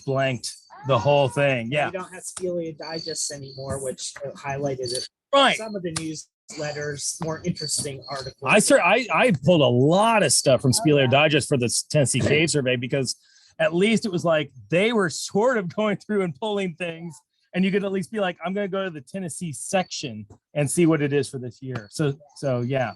blanked the whole thing. Yeah. We don't have Speleotheca digests anymore, which highlighted it. Right. Some of the newsletters, more interesting articles. I pulled a lot of stuff from Speleotheca Digest for the Tennessee Cave Survey because at least it was like they were sort of going through and pulling things, and you could at least be like, I'm going to go to the Tennessee section and see what it is for this year. So yeah,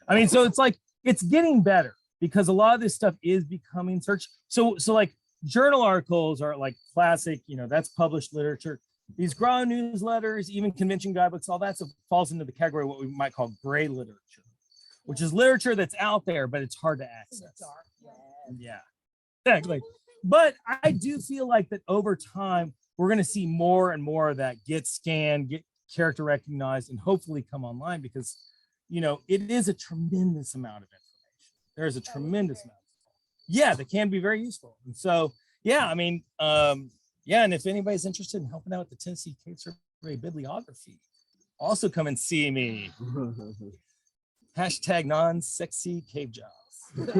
I mean, so it's like it's getting better because a lot of this stuff is becoming search. So like journal articles are like classic, you know, that's published literature. These Grotto newsletters, even convention guidebooks, all that stuff falls into the category of what we might call gray literature, which is literature that's out there, but it's hard to access. Yeah, exactly. But I do feel like that over time, we're going to see more and more of that get scanned, get character recognized, and hopefully come online because, you know, it is a tremendous amount of information. There is a tremendous amount. Yeah, that can be very useful. And so, yeah, I mean, yeah, and if anybody's interested in helping out with the Tennessee Cave Survey bibliography, also come and see me. Hashtag non-sexy cave jobs. You can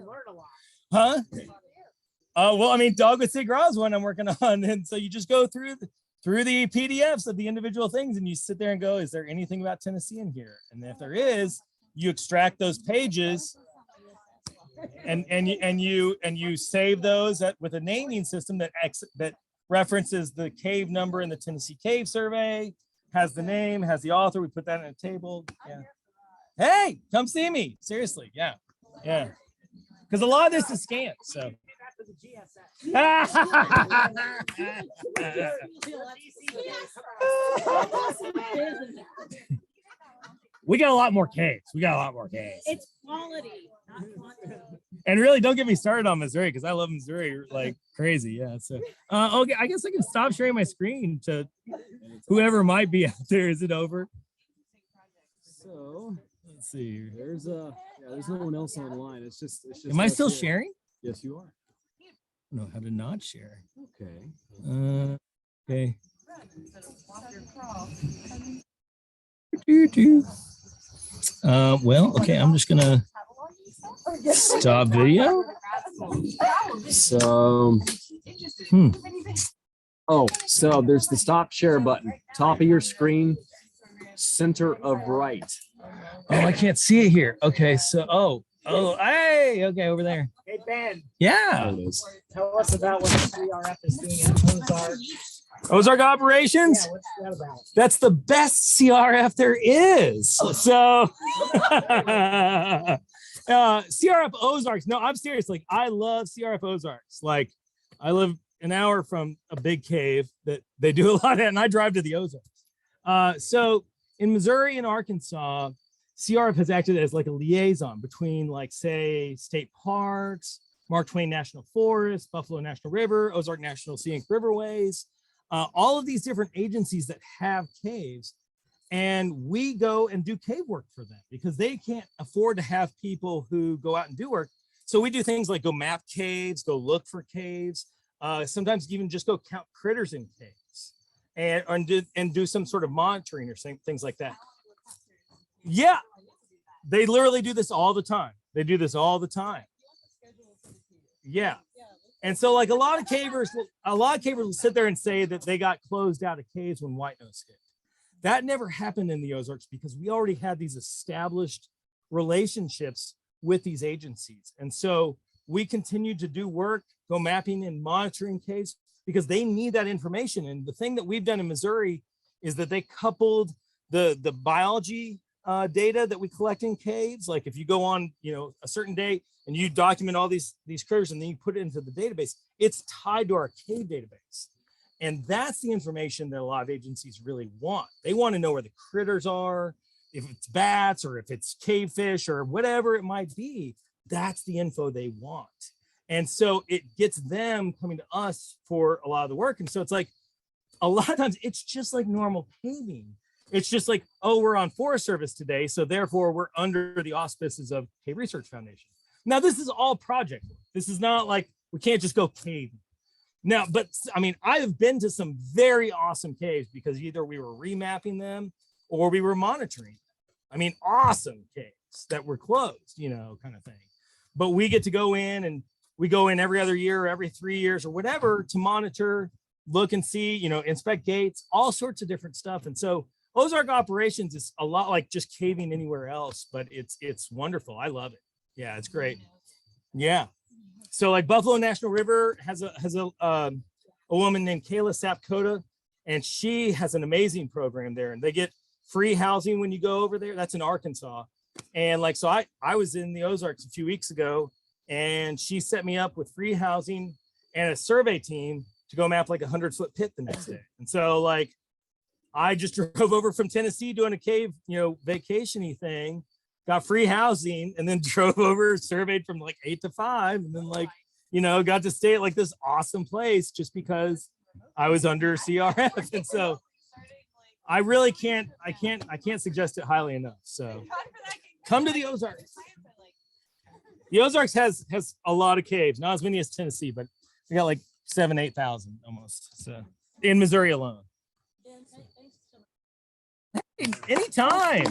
learn a lot. Huh? Well, I mean, Dogwood City Grotto is one I'm working on. And so you just go through the PDFs of the individual things and you sit there and go, is there anything about Tennessee in here? And if there is, you extract those pages and you save those with a naming system that references the cave number in the Tennessee Cave Survey, has the name, has the author. We put that in a table. Yeah. Hey, come see me. Seriously. Yeah. Yeah. Because a lot of this is scanned. So. We got a lot more caves. It's quality, not quantity. And really, don't get me started on Missouri because I love Missouri like crazy. Yeah. So, okay, I guess I can stop sharing my screen to whoever might be out there. Is it over? So let's see. there's no one else online. It's just. Am I us still here. sharing? Yes, you are. I don't know how to not share. Okay. Okay. Well, okay, I'm just gonna stop video. So, oh, so there's the stop share button, top of your screen, center of right. Oh, I can't see it here. Okay, so hey, okay, over there. Hey, Ben, Yeah. tell us about what the CRF is doing at Ozark. Ozark operations. Yeah, what's that about? That's the best CRF there is. So CRF Ozarks. No, I'm serious. Like, I love CRF Ozarks. Like, I live an hour from a big cave that they do a lot of, and I drive to the Ozarks. So in Missouri and Arkansas, CRF has acted as like a liaison between, like, say, state parks, Mark Twain National Forest, Buffalo National River, Ozark National Scenic Riverways, all of these different agencies that have caves. And we go and do cave work for them because they can't afford to have people who go out and do work. So we do things like go map caves, go look for caves, sometimes even just go count critters in caves and do some sort of monitoring or things like that. Yeah, they literally do this all the time. They do this all the time. Yeah. And so, like, a lot of cavers will sit there and say that they got closed out of caves when white nose hit. That never happened in the Ozarks because we already had these established relationships with these agencies. And so we continued to do work, go mapping and monitoring caves because they need that information. And the thing that we've done in Missouri is that they coupled the biology data that we collect in caves. Like, if you go on, a certain day and you document all these critters and then you put it into the database, it's tied to our cave database. And that's the information that a lot of agencies really want. They want to know where the critters are, if it's bats or if it's cave fish or whatever it might be. That's the info they want. And so it gets them coming to us for a lot of the work. And so it's like, a lot of times it's just like normal caving. It's just like, oh, we're on Forest Service today, so therefore we're under the auspices of Cave Research Foundation. Now, this is all project work. This is not like we can't just go caving. Now, but I mean, I have been to some very awesome caves because either we were remapping them or we were monitoring. I mean, awesome caves that were closed, kind of thing. But we get to go in, and we go in every other year, or every 3 years or whatever, to monitor, look and see, inspect gates, all sorts of different stuff. And so Ozark operations is a lot like just caving anywhere else, but it's wonderful. I love it. Yeah, it's great. Yeah. So, like, Buffalo National River has a woman named Kayla Sapkota, and she has an amazing program there, and they get free housing when you go over there. That's in Arkansas. And like, so I was in the Ozarks a few weeks ago, and she set me up with free housing and a survey team to go map like 100-foot pit the next day. And so, like, I just drove over from Tennessee doing a cave, vacation-y thing, got free housing, and then drove over, surveyed from like 8 to 5, and then, like, got to stay at like this awesome place just because I was under CRF. And so I really can't suggest it highly enough. So come to the Ozarks. The Ozarks has a lot of caves, not as many as Tennessee, but we got like 7,000-8,000 almost. So in Missouri alone. Hey, anytime.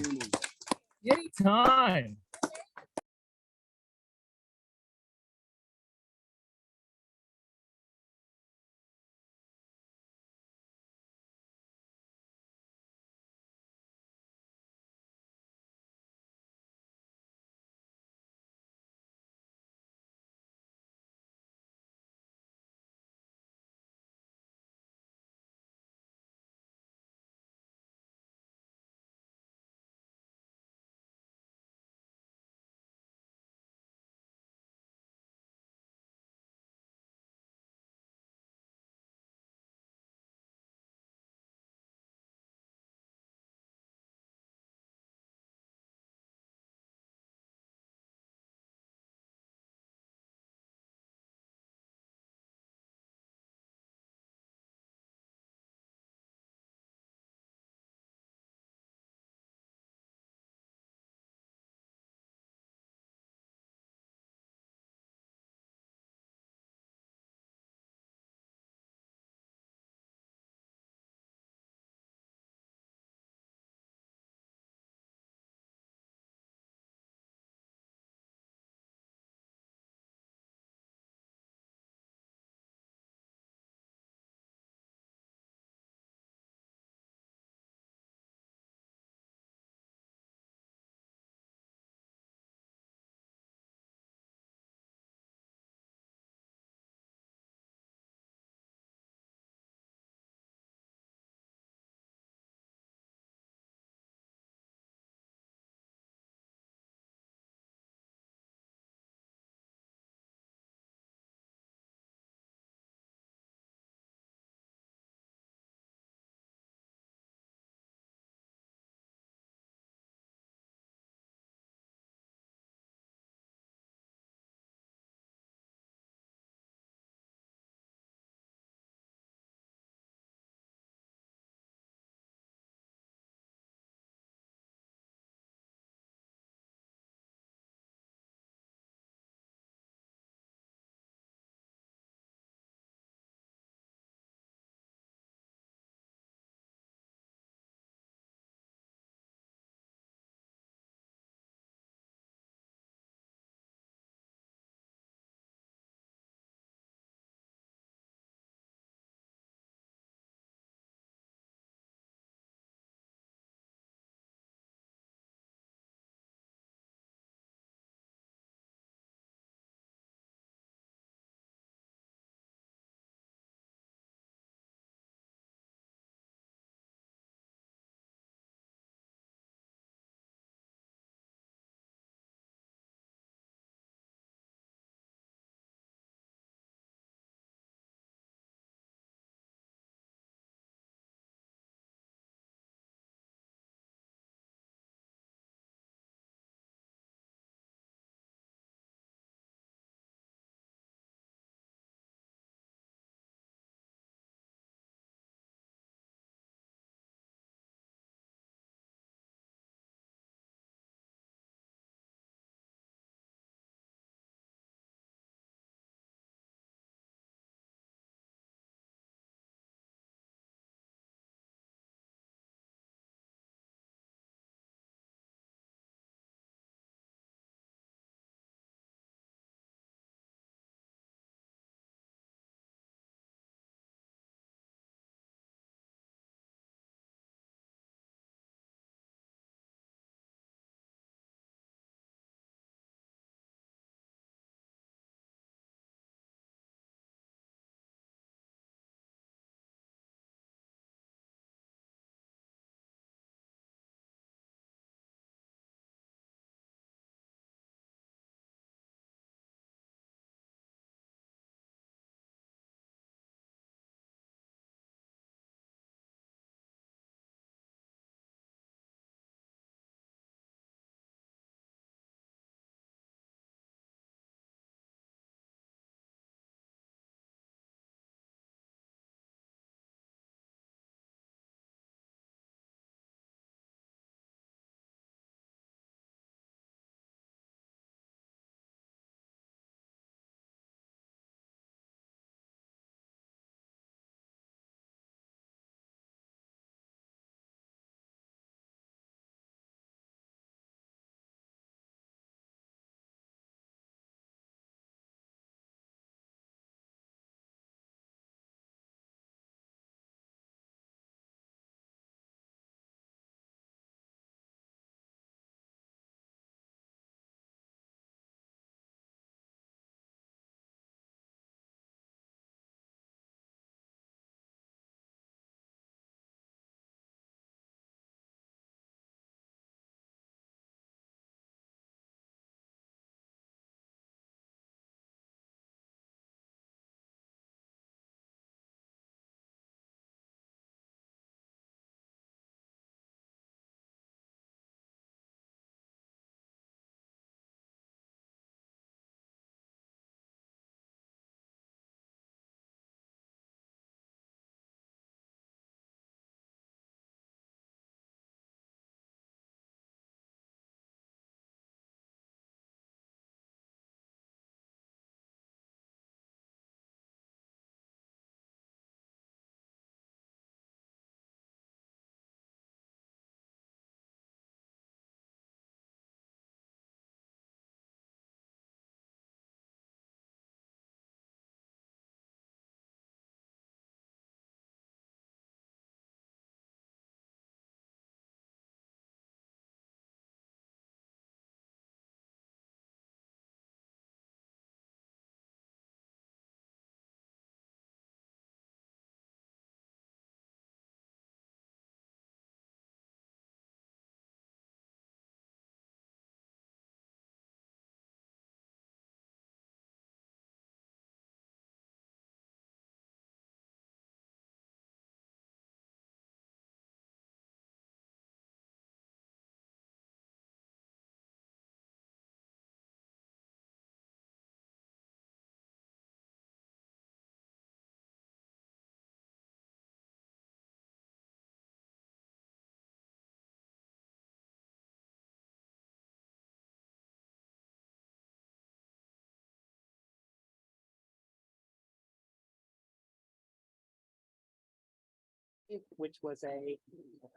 which was a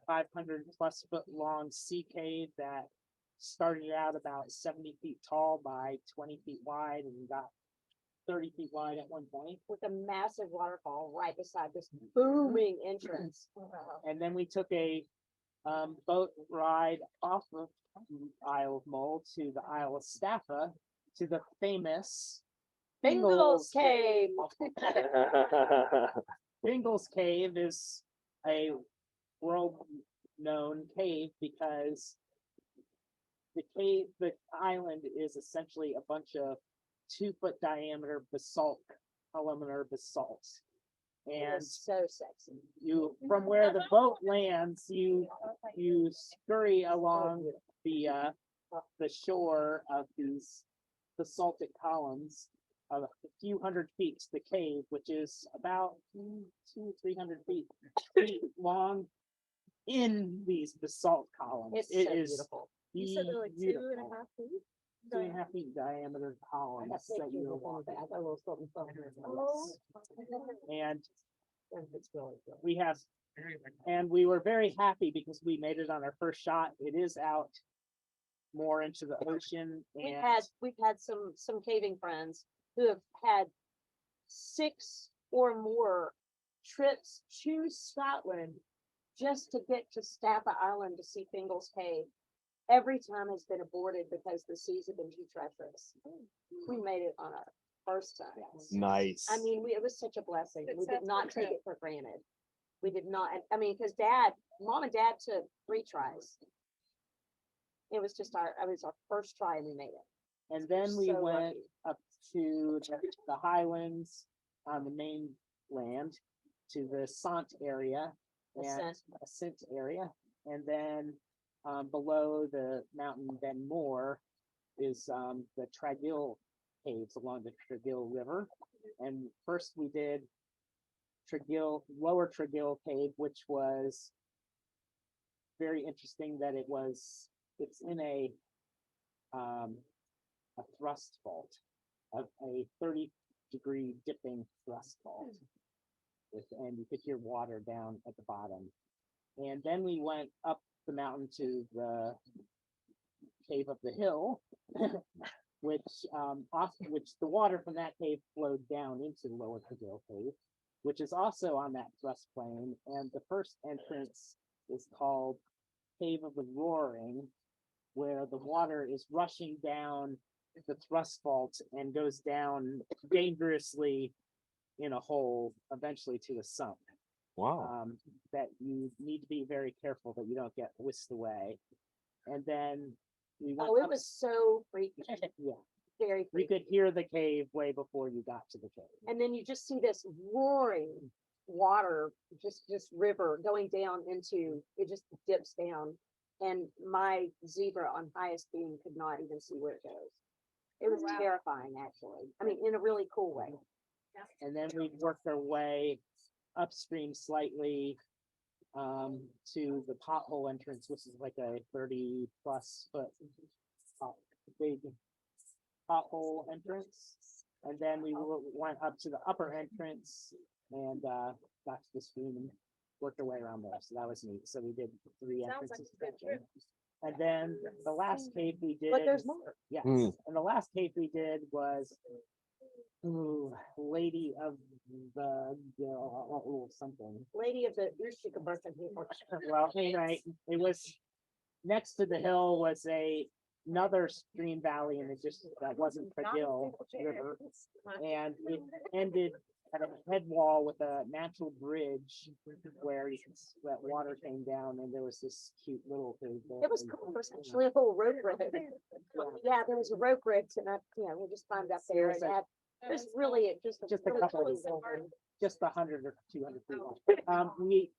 500+ foot long sea cave that started out about 70 feet tall by 20 feet wide and got 30 feet wide at one point. With a massive waterfall right beside this booming entrance. And then we took a boat ride off of Isle of Mole to the Isle of Staffa to the famous Bingle's Cave. Bingle's Cave is a world-known cave because the island is essentially a bunch of 2-foot diameter basalt, columnar basalt. It And was so sexy. you, from where the boat lands, you scurry along the shore of these basaltic columns of a few hundred feet to the cave, which is about 200-300 feet long in these basalt columns. It's It so is beautiful. You said they're like 2.5 feet? 2.5 feet diameter columns that you are walking. I got a little something fun. And It's really good. we have, and we were very happy because we made it on our first shot. It is out more into the ocean, and We've had some caving friends who have had 6 or more trips to Scotland just to get to Staffa Island to see Fingal's Cave. Every time has been aborted because the seas have been too treacherous. We made it on our first time. Nice. I mean, it was such a blessing. Good We did sense not of take trip. it for granted. We did not, I mean, because Mom and Dad took 3 tries. It was just it was our first try and we made it. and then we So went lucky. up to the highlands on the mainland to the Sant area and Ascent. Ascent area, and then below the mountain Ben More is the Tragill caves along the Tragill River. And first we did Lower Tragill Cave, which was very interesting that it's in a thrust fault, of a 30-degree dipping thrust fault. And you could hear water down at the bottom. And then we went up the mountain to the Cave of the Hill, which the water from that cave flowed down into the Lower Tragill Cave, which is also on that thrust plane. And the first entrance is called Cave of the Roaring, where the water is rushing down the thrust fault and goes down dangerously in a hole, eventually to a sump. Wow. That you need to be very careful that you don't get whisked away. And then we went Oh, it up- was so freaky. yeah, Very you freaky. could hear the cave way before you got to the cave. And then you just see this roaring water, just river going down into, it just dips down. And my zebra on highest beam could not even see where it goes. It was Wow. terrifying, actually. I mean, in a really cool way. And then we worked our way upstream slightly to the pothole entrance, which is like a 30+ foot big pothole entrance. And then we went up to the upper entrance and got to the stream and worked our way around there. So that was neat. So we did 3 Sounds like entrances. a good trip. And then the last cave we did. But there's more. Yes, Hmm. and the last cave we did was Lady of the something. Lady of the Ushikaburton. Well, anyway, it was next to the hill was another stream valley, and it just that wasn't Tragill River, and it ended at a head wall with a natural bridge where that water came down, and there was this cute little thing. It was cool. There was actually a whole rope bridge. Yeah, there was a rope bridge and we just climbed up there and had, it was really just a really couple of cool. just 100 or 200 feet.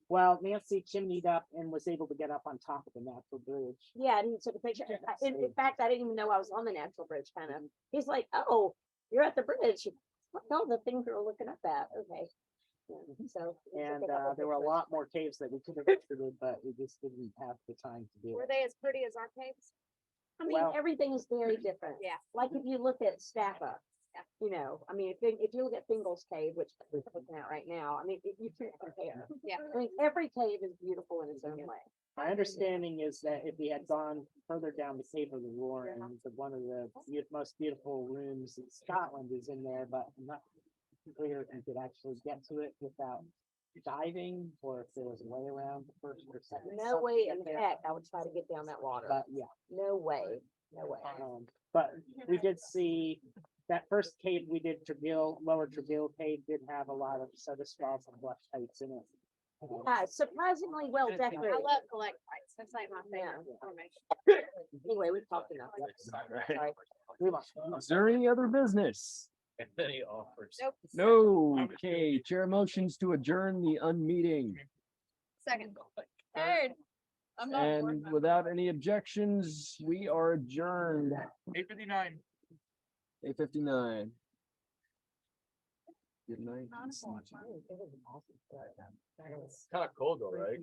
Nancy chimneyed up and was able to get up on top of the natural bridge. Yeah, and he took a picture. In fact, I didn't even know I was on the natural bridge, kind of. He's like, "Oh, you're at the bridge." No, the thing we were looking up at. Okay. Yeah, so. we took And a couple there were a pictures. lot more caves that we could have visited, but we just didn't have the time to do Were it. they as pretty as our caves? I mean, well- everything is very different. Yeah. Like if you look at Staffa, You know, I mean, if you look at Fingal's Cave, which we're looking at right now, I mean, you can't compare. Yeah. I mean, every cave is beautiful in its own way. My understanding is that if we had gone further down the Cave of the Warrens, that one of the most beautiful rooms in Scotland is in there, but I'm not clear if you could actually get to it without diving, or if there was a way around the first or second. No way in heck I would try to get down that water. But yeah, No way, no way. but we did see that first cave we did, Treville, Lower Treville Cave did have a lot of soda straws and blush heights in it. Surprisingly well decorated. I love collect lights. That's like my favorite Yeah. formation. Anyway, we've talked enough. Sorry. Move on. Is there any other business? Nope. No. Okay, chair motions to adjourn the unmeeting. Second. Third. I'm not. And without any objections, we are adjourned. 8:59. 8:59. Good night. Kind of cold though, right?